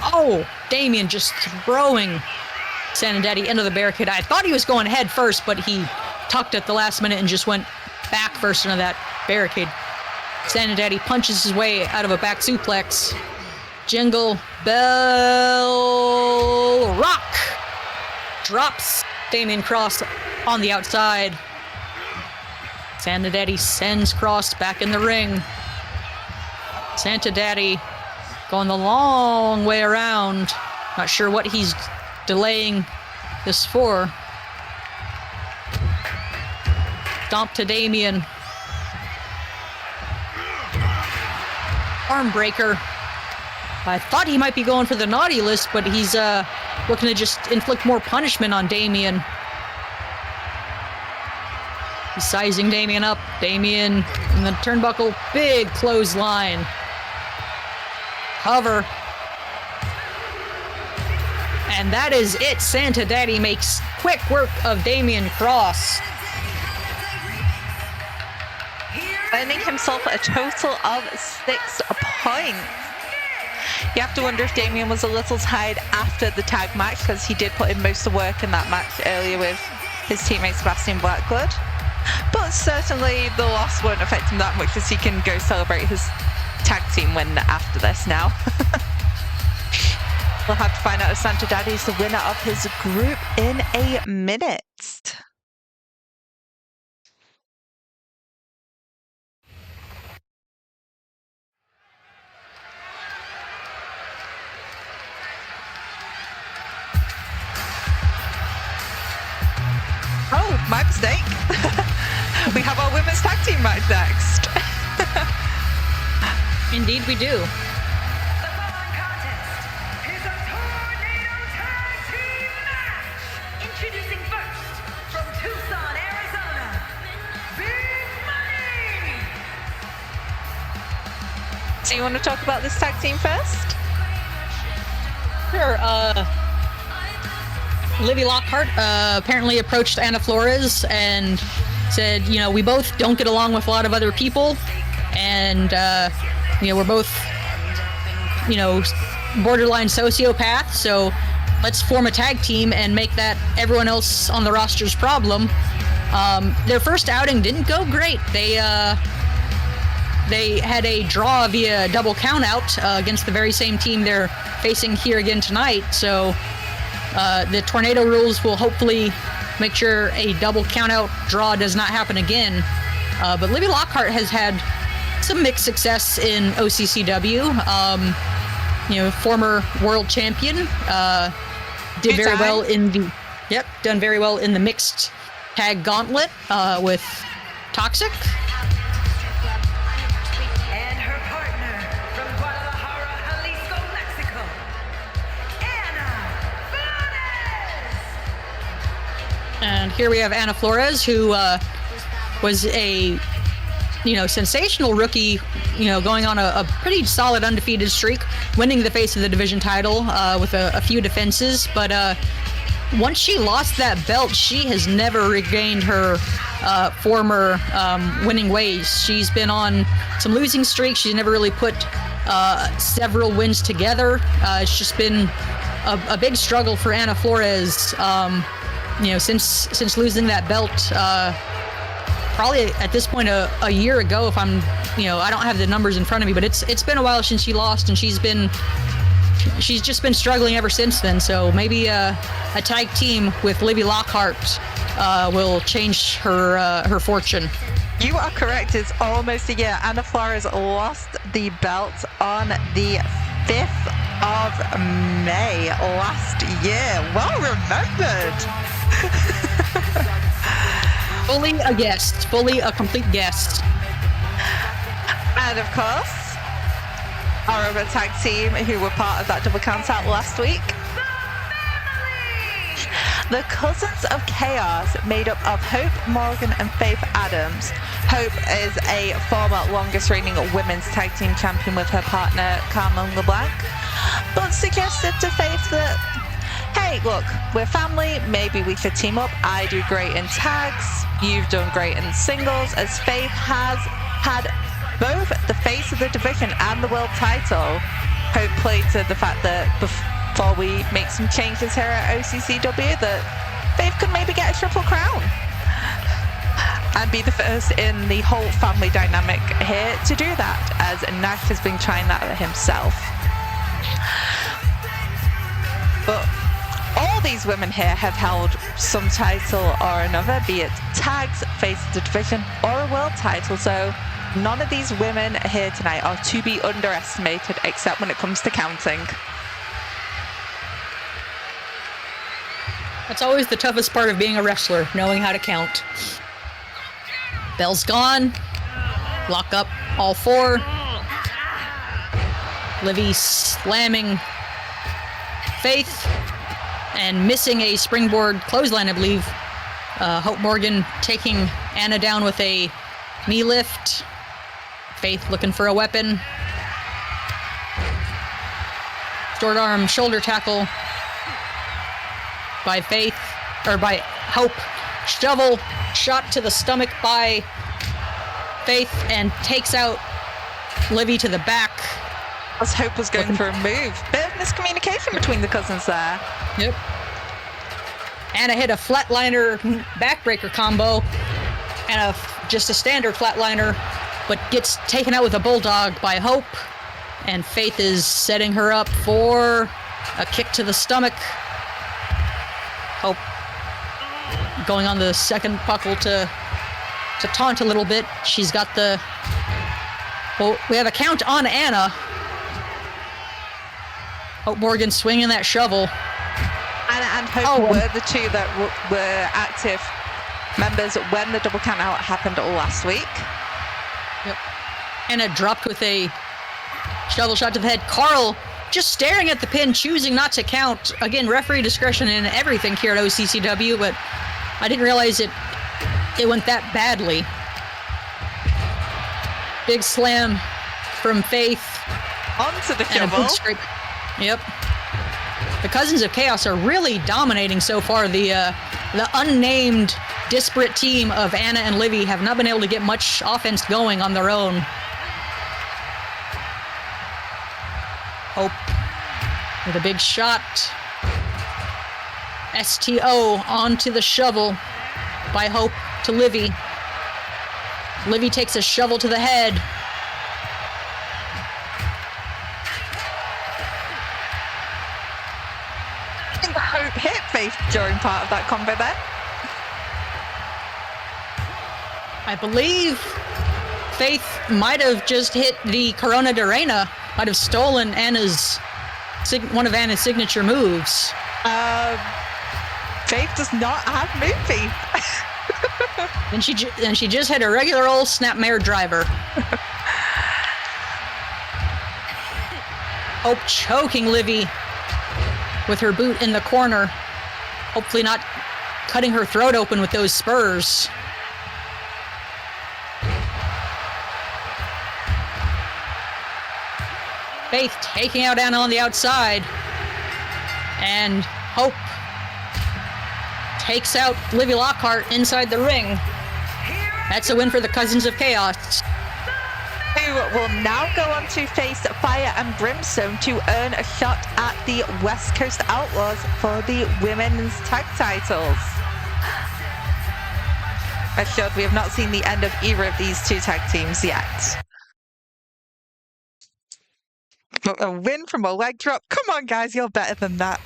Oh, Damien just throwing Sanidaddy into the barricade. I thought he was going head first, but he tucked at the last minute and just went back first into that barricade. Sanidaddy punches his way out of a back suplex. Jingle Bell Rock drops Damien Cross on the outside. Sanidaddy sends Cross back in the ring. Sanidaddy going the long way around. Not sure what he's delaying this for. Stomp to Damien. Arm breaker. I thought he might be going for the naughty list, but he's looking to just inflict more punishment on Damien. He's sizing Damien up. Damien in the turnbuckle. Big clothesline. Cover. And that is it. Sanidaddy makes quick work of Damien Cross. Earning himself a total of 6 points. You have to wonder if Damien was a little tired after the tag match, because he did put in most of the work in that match earlier with his teammate Sebastian Blackwood. But certainly the loss won't affect him that much, as he can go celebrate his tag team win after this now. We'll have to find out if Sanidaddy is the winner of his group in a minute. Oh, my mistake. We have our women's tag team match next. Indeed we do. The following contest is a Tornado Tag Team match. Introducing first, from Tucson, Arizona, Big Money. So you want to talk about this tag team first? Sure. Livvy Lockhart apparently approached Ana Flores and said, you know, we both don't get along with a lot of other people, and you know, we're both, you know, borderline sociopaths, so let's form a tag team and make that everyone else on the roster's problem. Their first outing didn't go great. They had a draw via double countout against the very same team they're facing here again tonight, so the Tornado rules will hopefully make sure a double countout draw does not happen again. But Livvy Lockhart has had some mixed success in OCCW. You know, former world champion, did very well in the done very well in the mixed tag gauntlet with Toxic. And her partner from Guadalajara, Jalisco, Mexico, Ana Flores. And here we have Ana Flores, who was a, you know, sensational rookie, you know, going on a pretty solid undefeated streak, winning the face of the division title with a few defenses. But once she lost that belt, she has never regained her former winning ways. She's been on some losing streaks. She's never really put several wins together. It's just been a big struggle for Ana Flores. You know, since losing that belt, probably at this point a year ago, if I'm, you know, I don't have the numbers in front of me, but it's been a while since she lost, and she's just been struggling ever since then. So maybe a tag team with Livvy Lockhart will change her fortune. You are correct. It's almost a year. Ana Flores lost the belt on the 5th of May last year. Well remembered. Fully a guest. Fully a complete guest. And of course, our other tag team who were part of that double countout last week, the Cousins of Chaos, made up of Hope Morgan and Faith Adams. Hope is a former longest reigning women's tag team champion with her partner Carmen LeBlanc, but suggested to Faith that, hey, look, we're family, maybe we could team up. I do great in tags, you've done great in singles, as Faith has had both the face of the division and the world title. Hope played to the fact that before we make some changes here at OCCW, that Faith could maybe get a triple crown and be the first in the whole family dynamic here to do that, as Nash has been trying that himself. But all these women here have held some title or another, be it tags, face of the division, or a world title, so none of these women here tonight are to be underestimated, except when it comes to counting. That's always the toughest part of being a wrestler, knowing how to count. Bell's gone. Lock up all four. Livvy slamming Faith and missing a springboard clothesline, I believe. Hope Morgan taking Ana down with a knee lift. Faith looking for a weapon. Short arm shoulder tackle by Faith, or by Hope. Shovel shot to the stomach by Faith and takes out Livvy to the back. As Hope was going for a move. Bit of miscommunication between the cousins there. Yep. Ana hit a flatliner backbreaker combo and just a standard flatliner, but gets taken out with a bulldog by Hope. And Faith is setting her up for a kick to the stomach. Hope going on the second buckle to taunt a little bit. She's got the... Well, we have a count on Ana. Hope Morgan swinging that shovel. Ana and Hope were the two that were active members when the double count out happened all last week. Yep. Ana dropped with a shovel shot to the head. Carl just staring at the pin, choosing not to count. Again, referee discretion in everything here at OCCW, but I didn't realize it went that badly. Big slam from Faith. Onto the and a shovel. big scrape. Yep. The Cousins of Chaos are really dominating so far. The unnamed disparate team of Ana and Livvy have not been able to get much offense going on their own. Hope with a big shot. STO onto the shovel by Hope to Livvy. Livvy takes a shovel to the head. Hope hit Faith during part of that combo there. I believe Faith might have just hit the Corona de Reina, might have stolen one of Ana's signature moves. Faith does not have movie. And she just had a regular old snapmare driver. Hope choking Livvy with her boot in the corner. Hopefully not cutting her throat open with those spurs. Faith taking out Ana on the outside. And Hope takes out Livvy Lockhart inside the ring. That's a win for the Cousins of Chaos. Who will now go on to face Fire and Brimstone to earn a shot at the West Coast Outlaws for the women's tag titles. Assured, we have not seen the end of either of these two tag teams yet. But a win from a leg drop. Come on, guys, you're better than that.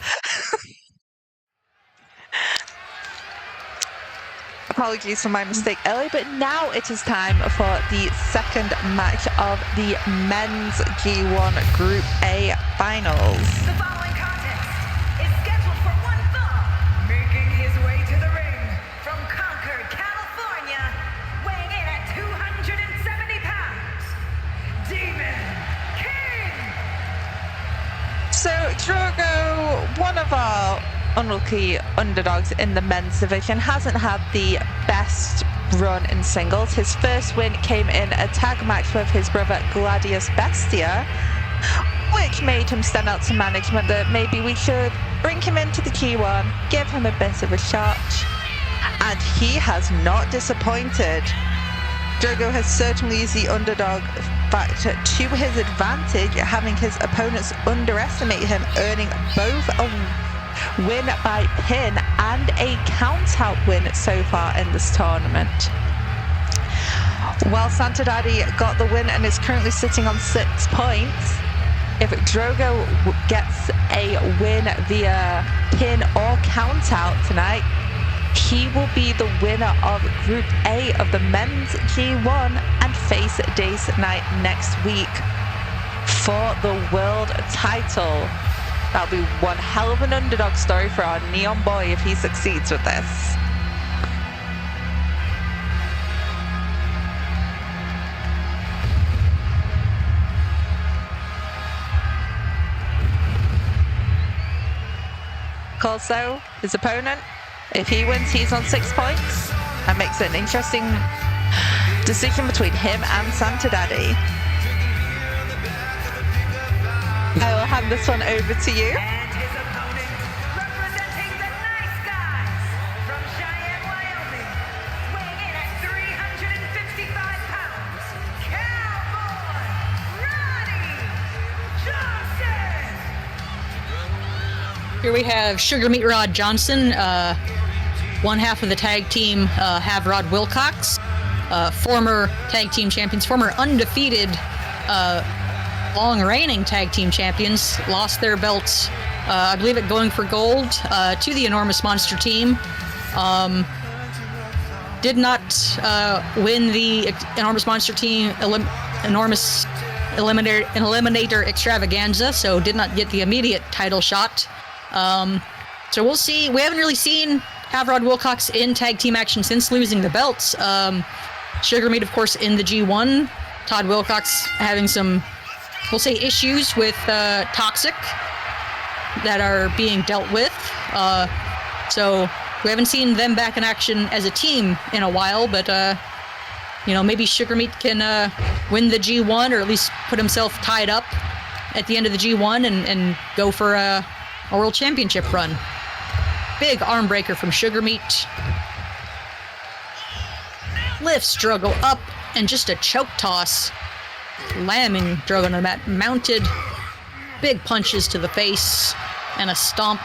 Apologies for my mistake earlier, but now it is time for the second match of the men's G1 Group A finals. The following contest is scheduled for one fall. Making his way to the ring from Concord, California, weighing in at 270 pounds, Demon King! So, Drogo, one of our unlucky underdogs in the men's division, hasn't had the best run in singles. His first win came in a tag match with his brother Gladius Bestia, which made him stand out to management that maybe we should bring him into the G1, give him a bit of a shot, and he has not disappointed. Drogo has certainly used the underdog factor to his advantage, having his opponents underestimate him, earning both a win by pin and a count-out win so far in this tournament. While Santa Daddy got the win and is currently sitting on 6 points, if Drogo gets a win via pin or count-out tonight, he will be the winner of Group A of the men's G1 and face Dace Knight next week for the world title. That'll be one hell of an underdog story for our Neon boy if he succeeds with this. Also, his opponent, if he wins, he's on 6 points. That makes it an interesting decision between him and Santa Daddy. I will hand this one over to you. And his opponent, representing the Nice Guys from Cheyenne, Wyoming, weighing in at 355 pounds, Cowboy Ronnie Johnson. Here we have Sugar Meat Rod Johnson, one half of the tag team, Have Rod Wilcox, former tag team champions, former undefeated, long reigning tag team champions, lost their belts, I believe at Going for Gold, to the Enormous Monster team. Did not win the Enormous Monster team Enormous Eliminator Extravaganza, so did not get the immediate title shot. So we'll see. We haven't really seen Havrod Wilcox in tag team action since losing the belts. Sugar Meat, of course, in the G1. Todd Wilcox having some, we'll say, issues with Toxic that are being dealt with. So we haven't seen them back in action as a team in a while, but maybe Sugar Meat can win the G1 or at least put himself tied up at the end of the G1 and go for a World Championship run. Big arm breaker from Sugar Meat. Lifts Drogo up and just a choke toss. Slamming Drogo on the mat. Mounted. Big punches to the face and a stomp.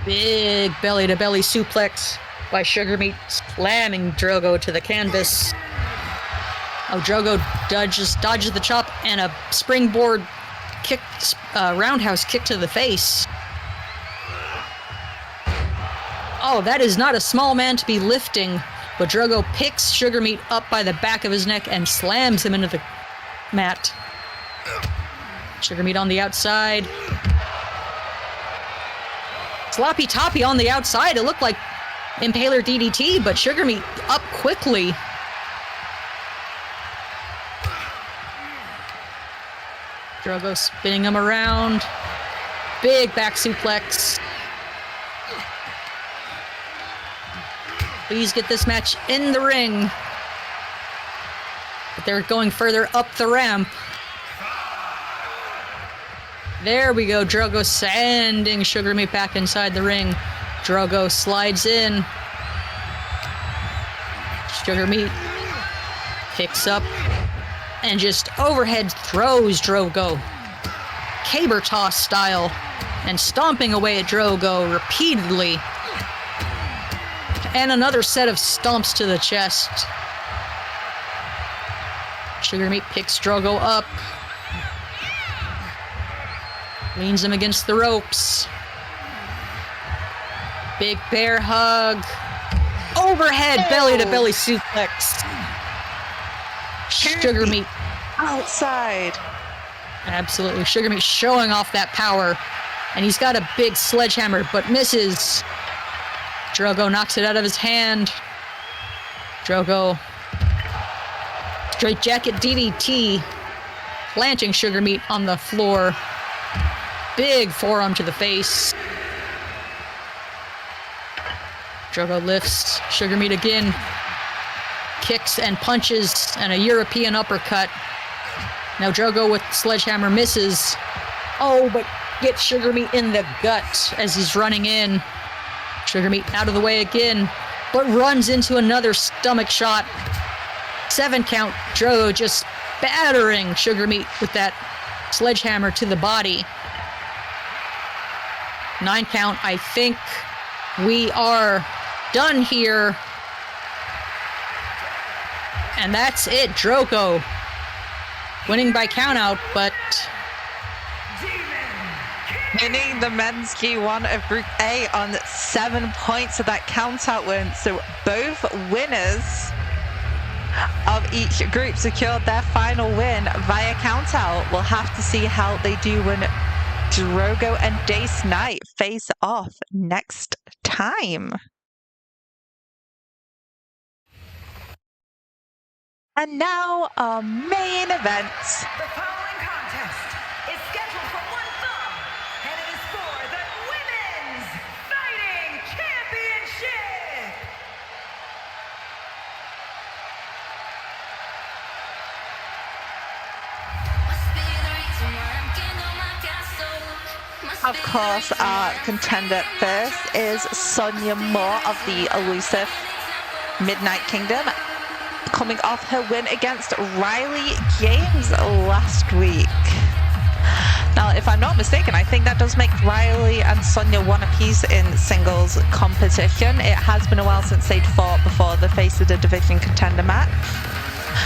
Big belly-to-belly suplex by Sugar Meat, slamming Drogo to the canvas. Oh, Drogo dodges the chop and a springboard kick, roundhouse kick to the face. Oh, that is not a small man to be lifting, but Drogo picks Sugar Meat up by the back of his neck and slams him into the mat. Sugar Meat on the outside. Sloppy Toppy on the outside. It looked like Impaler DDT, but Sugar Meat up quickly. Drogo spinning him around. Big back suplex. Please get this match in the ring. But they're going further up the ramp. There we go. Drogo sending Sugar Meat back inside the ring. Drogo slides in. Sugar Meat picks up and just overhead throws Drogo. Caber toss style. And stomping away at Drogo repeatedly. And another set of stomps to the chest. Sugar Meat picks Drogo up. Leans him against the ropes. Big bear hug. Overhead belly-to-belly suplex. Sugar Meat outside. Absolutely. Sugar Meat showing off that power. And he's got a big sledgehammer, but misses. Drogo knocks it out of his hand. Drogo. Straight jacket DDT. Planting Sugar Meat on the floor. Big forearm to the face. Drogo lifts Sugar Meat again. Kicks and punches and a European uppercut. Now Drogo with sledgehammer misses. Oh, but gets Sugar Meat in the gut as he's running in. Sugar Meat out of the way again, but runs into another stomach shot. 7 count. Drogo just battering Sugar Meat with that sledgehammer to the body. 9 count. I think we are done here. And that's it. Drogo winning by countout, but winning the men's G1 of Group A on 7 points of that countout win. So both winners of each group secured their final win via countout. We'll have to see how they do when Drogo and Dace Knight face off next time. And now our main event. The following contest is scheduled for one fall, and it is for the Women's Fighting Championship. Of course, our contender first is Sonja Moore of the elusive Midnight Kingdom, coming off her win against Riley James last week. Now, if I'm not mistaken, I think that does make Riley and Sonja one apiece in singles competition. It has been a while since they'd fought before the Face of the Division contender match.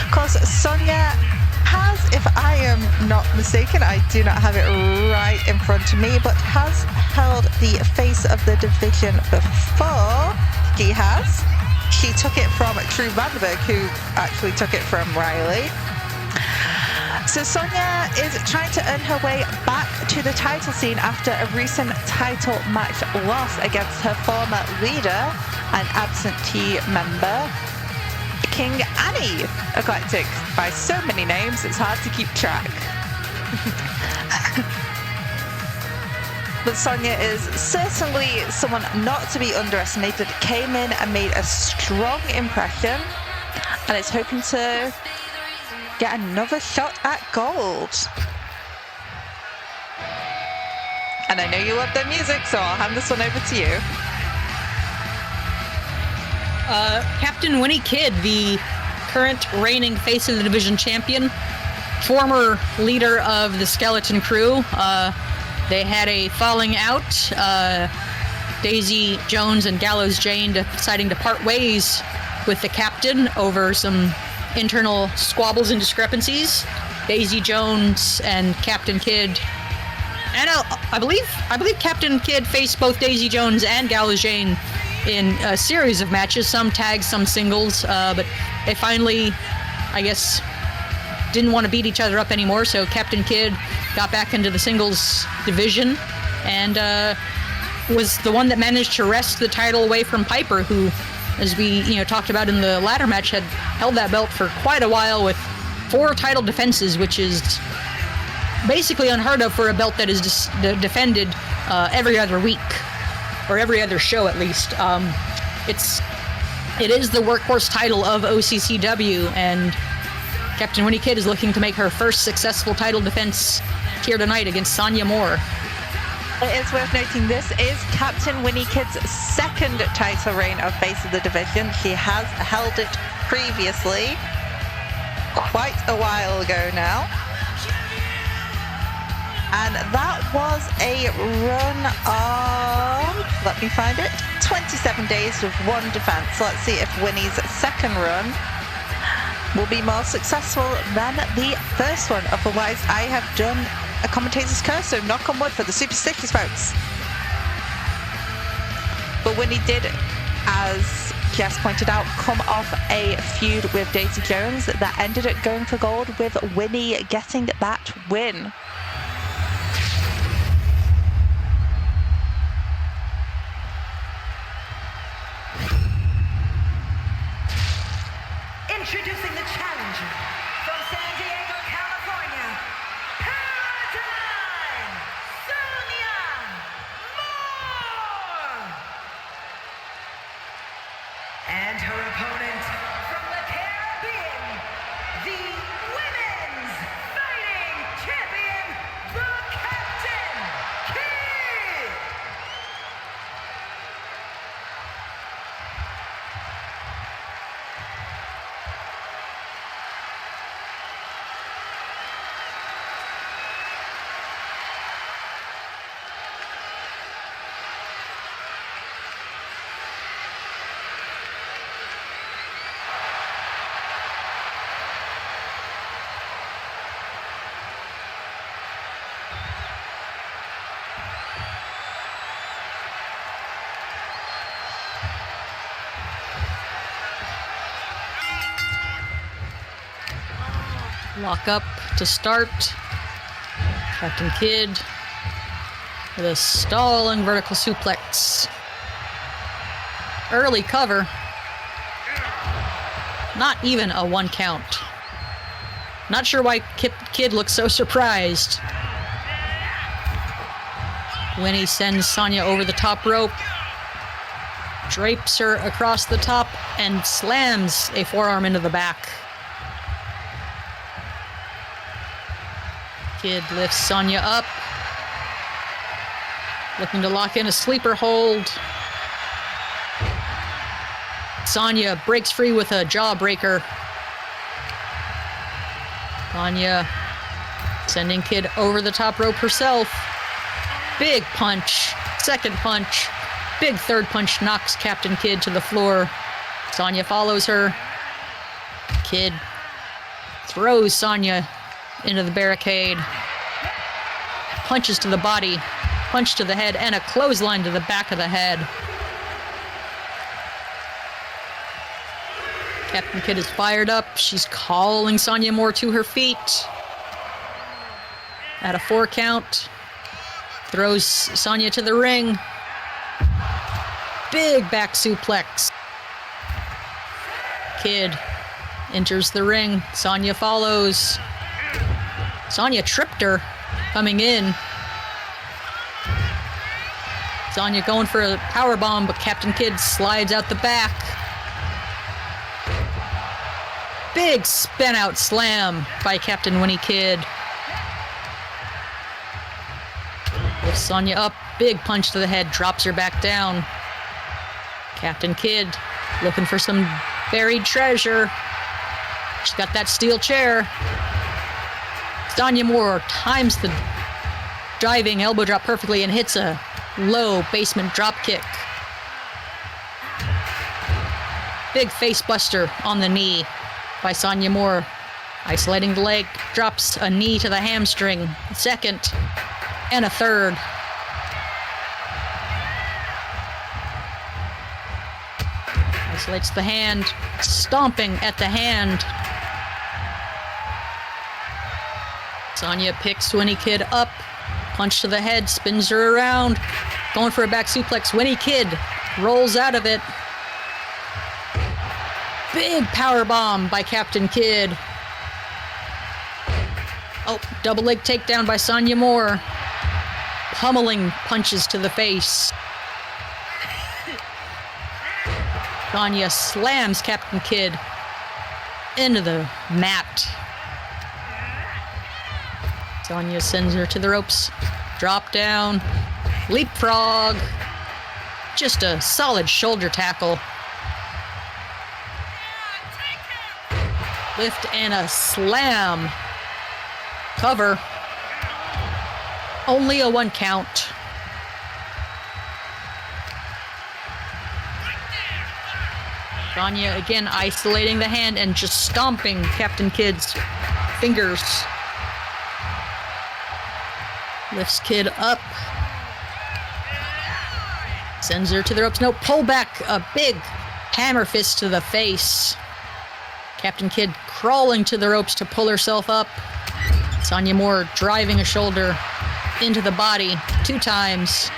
Of course, Sonja has, if I am not mistaken, I do not have it right in front of me, but has held the Face of the Division before. She has. She took it from True Vandenberg, who actually took it from Riley. So Sonja is trying to earn her way back to the title scene after a recent title match loss against her former leader and absentee member, King Annie. Eclectic by so many names, it's hard to keep track. But Sonja is certainly someone not to be underestimated. Came in and made a strong impression and is hoping to get another shot at gold. And I know you love their music, so I'll hand this one over to you. Captain Winnie Kidd, the current reigning Face of the Division champion, former leader of the Skeleton Crew. They had a falling out. Daisy Jones and Gallows Jane deciding to part ways with the captain over some internal squabbles and discrepancies. Daisy Jones and Captain Kidd, and I believe Captain Kidd faced both Daisy Jones and Gallows Jane in a series of matches, some tags, some singles, but they finally, I guess, didn't want to beat each other up anymore, so Captain Kidd got back into the singles division and was the one that managed to wrest the title away from Piper, who, as we talked about in the ladder match, had held that belt for quite a while with 4 title defenses, which is basically unheard of for a belt that is defended every other week, or every other show at least. It is the workhorse title of OCCW, and Captain Winnie Kidd is looking to make her first successful title defense here tonight against Sonja Moore. It is worth noting this is Captain Winnie Kidd's second title reign of Face of the Division. She has held it previously, quite a while ago now. And that was a run of, let me find it, 27 days with 1 defense. Let's see if Winnie's second run will be more successful than the first one. Otherwise, I have done a commentator's curse, so knock on wood for the superstitious folks. But Winnie did, as Jess pointed out, come off a feud with Daisy Jones that ended up going for gold, with Winnie getting that win. Introducing the challenger from San Diego, California, Paradigm, Sonja Moore! And her opponent from the Caribbean, the Women's Fighting Champion, the Captain Kidd! Lock up to start. Captain Kidd with a stalling vertical suplex. Early cover. Not even a 1 count. Not sure why Kidd looks so surprised. Winnie sends Sonja over the top rope, drapes her across the top, and slams a forearm into the back. Kidd lifts Sonja up, looking to lock in a sleeper hold. Sonja breaks free with a jawbreaker. Sonja sending Kidd over the top rope herself. Big punch, second punch, big third punch knocks Captain Kidd to the floor. Sonja follows her. Kidd throws Sonja into the barricade. Punches to the body, punch to the head, and a clothesline to the back of the head. Captain Kidd is fired up. She's calling Sonja Moore to her feet. At a 4 count. Throws Sonja to the ring. Big back suplex. Kidd enters the ring. Sonja follows. Sonja tripped her coming in. Sonja going for a powerbomb, but Captain Kidd slides out the back. Big spin out slam by Captain Winnie Kidd. Lifts Sonja up, big punch to the head, drops her back down. Captain Kidd looking for some buried treasure. She's got that steel chair. Sonja Moore times the diving elbow drop perfectly and hits a low basement drop kick. Big face buster on the knee by Sonja Moore. Isolating the leg, drops a knee to the hamstring. Second and a third. Isolates the hand, stomping at the hand. Sonja picks Winnie Kidd up, punch to the head, spins her around, going for a back suplex. Winnie Kidd rolls out of it. Big power bomb by Captain Kidd. Oh, double leg takedown by Sonja Moore. Pummeling punches to the face. Sonja slams Captain Kidd into the mat. Sonja sends her to the ropes. Drop down. Leapfrog. Just a solid shoulder tackle. Lift and a slam. Cover. Only a 1 count. Sonja again isolating the hand and just stomping Captain Kidd's fingers. Lifts Kidd up. Sends her to the ropes. No, pull back. A big hammer fist to the face. Captain Kidd crawling to the ropes to pull herself up. Sonja Moore driving a shoulder into the body 2 times.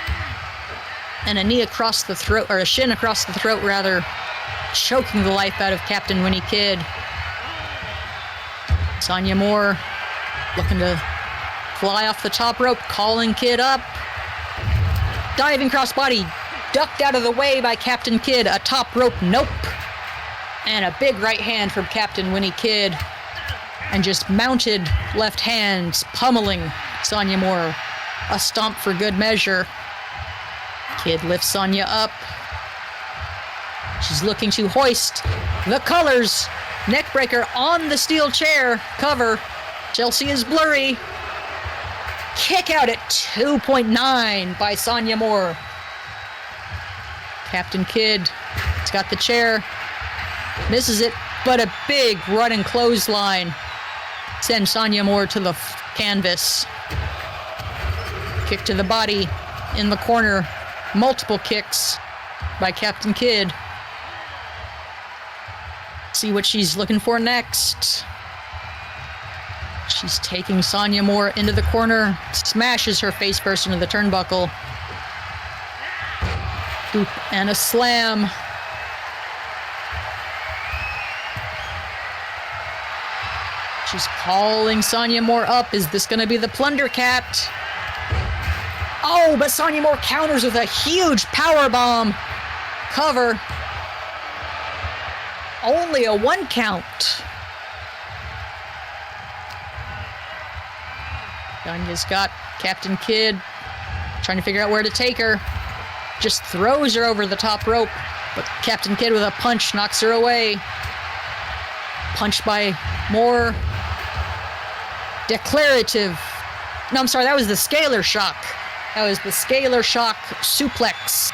And a knee across the throat, or a shin across the throat rather, choking the life out of Captain Winnie Kidd. Sonja Moore looking to fly off the top rope, calling Kidd up. Diving crossbody, ducked out of the way by Captain Kidd. A top rope nope. And a big right hand from Captain Winnie Kidd. And just mounted left hands, pummeling Sonja Moore. A stomp for good measure. Kidd lifts Sonja up. She's looking to hoist the colors. Neckbreaker on the steel chair. Cover. Chelsea is blurry. Kick out at 2.9 by Sonja Moore. Captain Kidd has got the chair. Misses it, but a big running clothesline sends Sonja Moore to the canvas. Kick to the body in the corner. Multiple kicks by Captain Kidd. See what she's looking for next. She's taking Sonja Moore into the corner, smashes her face first into the turnbuckle. Oop, and a slam. She's calling Sonja Moore up. Is this going to be the Plunder Cat? Oh, but Sonja Moore counters with a huge power bomb. Cover. Only a 1 count. Sonja's got Captain Kidd trying to figure out where to take her. Just throws her over the top rope, but Captain Kidd with a punch knocks her away. Punch by Moore. Declarative. No, I'm sorry, that was the scalar shock. That was the scalar shock suplex.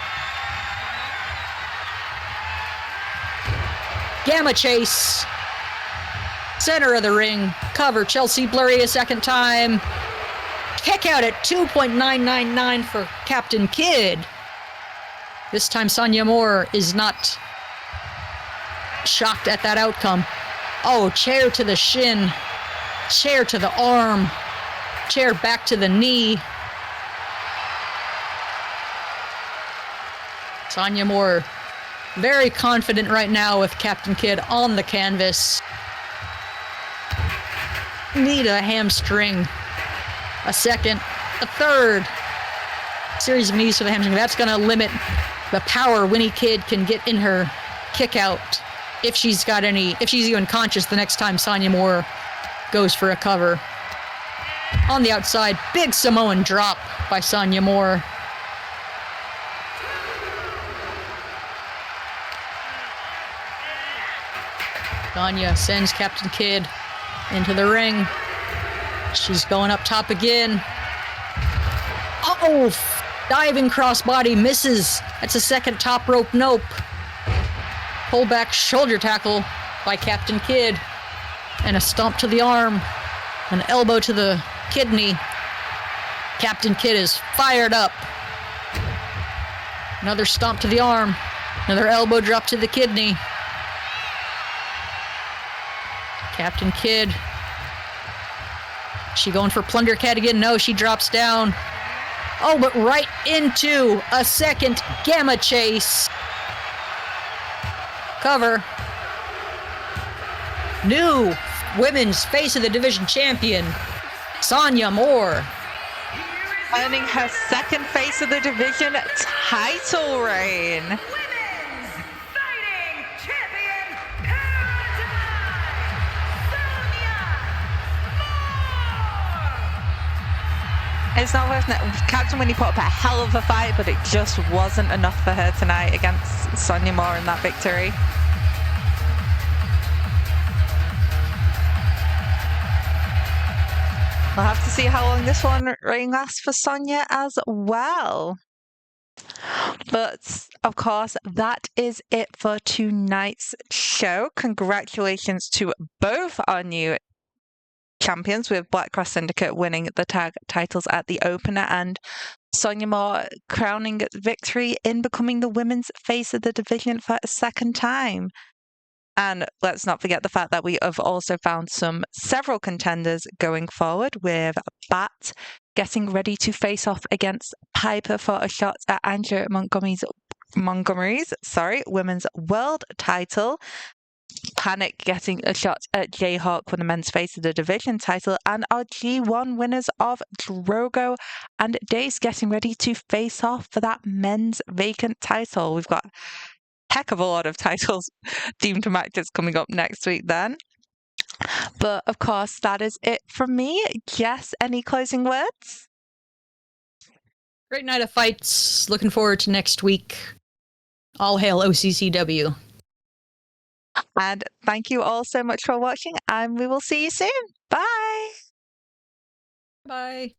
Gamma chase. Center of the ring. Cover. Chelsea Blurry a second time. Kick out at 2.999 for Captain Kidd. This time Sonja Moore is not shocked at that outcome. Oh, chair to the shin. Chair to the arm. Chair back to the knee. Sonja Moore very confident right now with Captain Kidd on the canvas. Need a hamstring. A second. A third. Series of knees to the hamstring. That's going to limit the power Winnie Kidd can get in her kick out if she's even conscious the next time Sonja Moore goes for a cover. On the outside, big Samoan drop by Sonja Moore. Sonja sends Captain Kidd into the ring. She's going up top again. Oh, diving crossbody misses. That's a second top rope nope. Pull back shoulder tackle by Captain Kidd. And a stomp to the arm. An elbow to the kidney. Captain Kidd is fired up. Another stomp to the arm. Another elbow drop to the kidney. Captain Kidd. She going for Plunder Cat again? No, she drops down. Oh, but right into a second gamma chase. Cover. New women's face of the division champion, Sonja Moore. Earning her second face of the division title reign. Women's Fighting Champion Paradise, Sonja Moore. It's not worth it. Captain Winnie put up a hell of a fight, but it just wasn't enough for her tonight against Sonja Moore in that victory. We'll have to see how long this one reign lasts for Sonja as well. But, of course, that is it for tonight's show. Congratulations to both our new champions, with Black Cross Syndicate winning the tag titles at the opener and Sonja Moore crowning victory in becoming the women's face of the division for a second time. And let's not forget the fact that we have also found several contenders going forward, with Bat getting ready to face off against Piper for a shot at Andrea Montgomery's women's world title. Panic getting a shot at Jayhawk for the men's face of the division title, and our G1 winners of Drogo and Dace getting ready to face off for that men's vacant title. We've got heck of a lot of titles themed matches coming up next week then. But of course, that is it from me. Jess, any closing words? Great night of fights. Looking forward to next week. All hail OCCW. And thank you all so much for watching, and we will see you soon. Bye. Bye.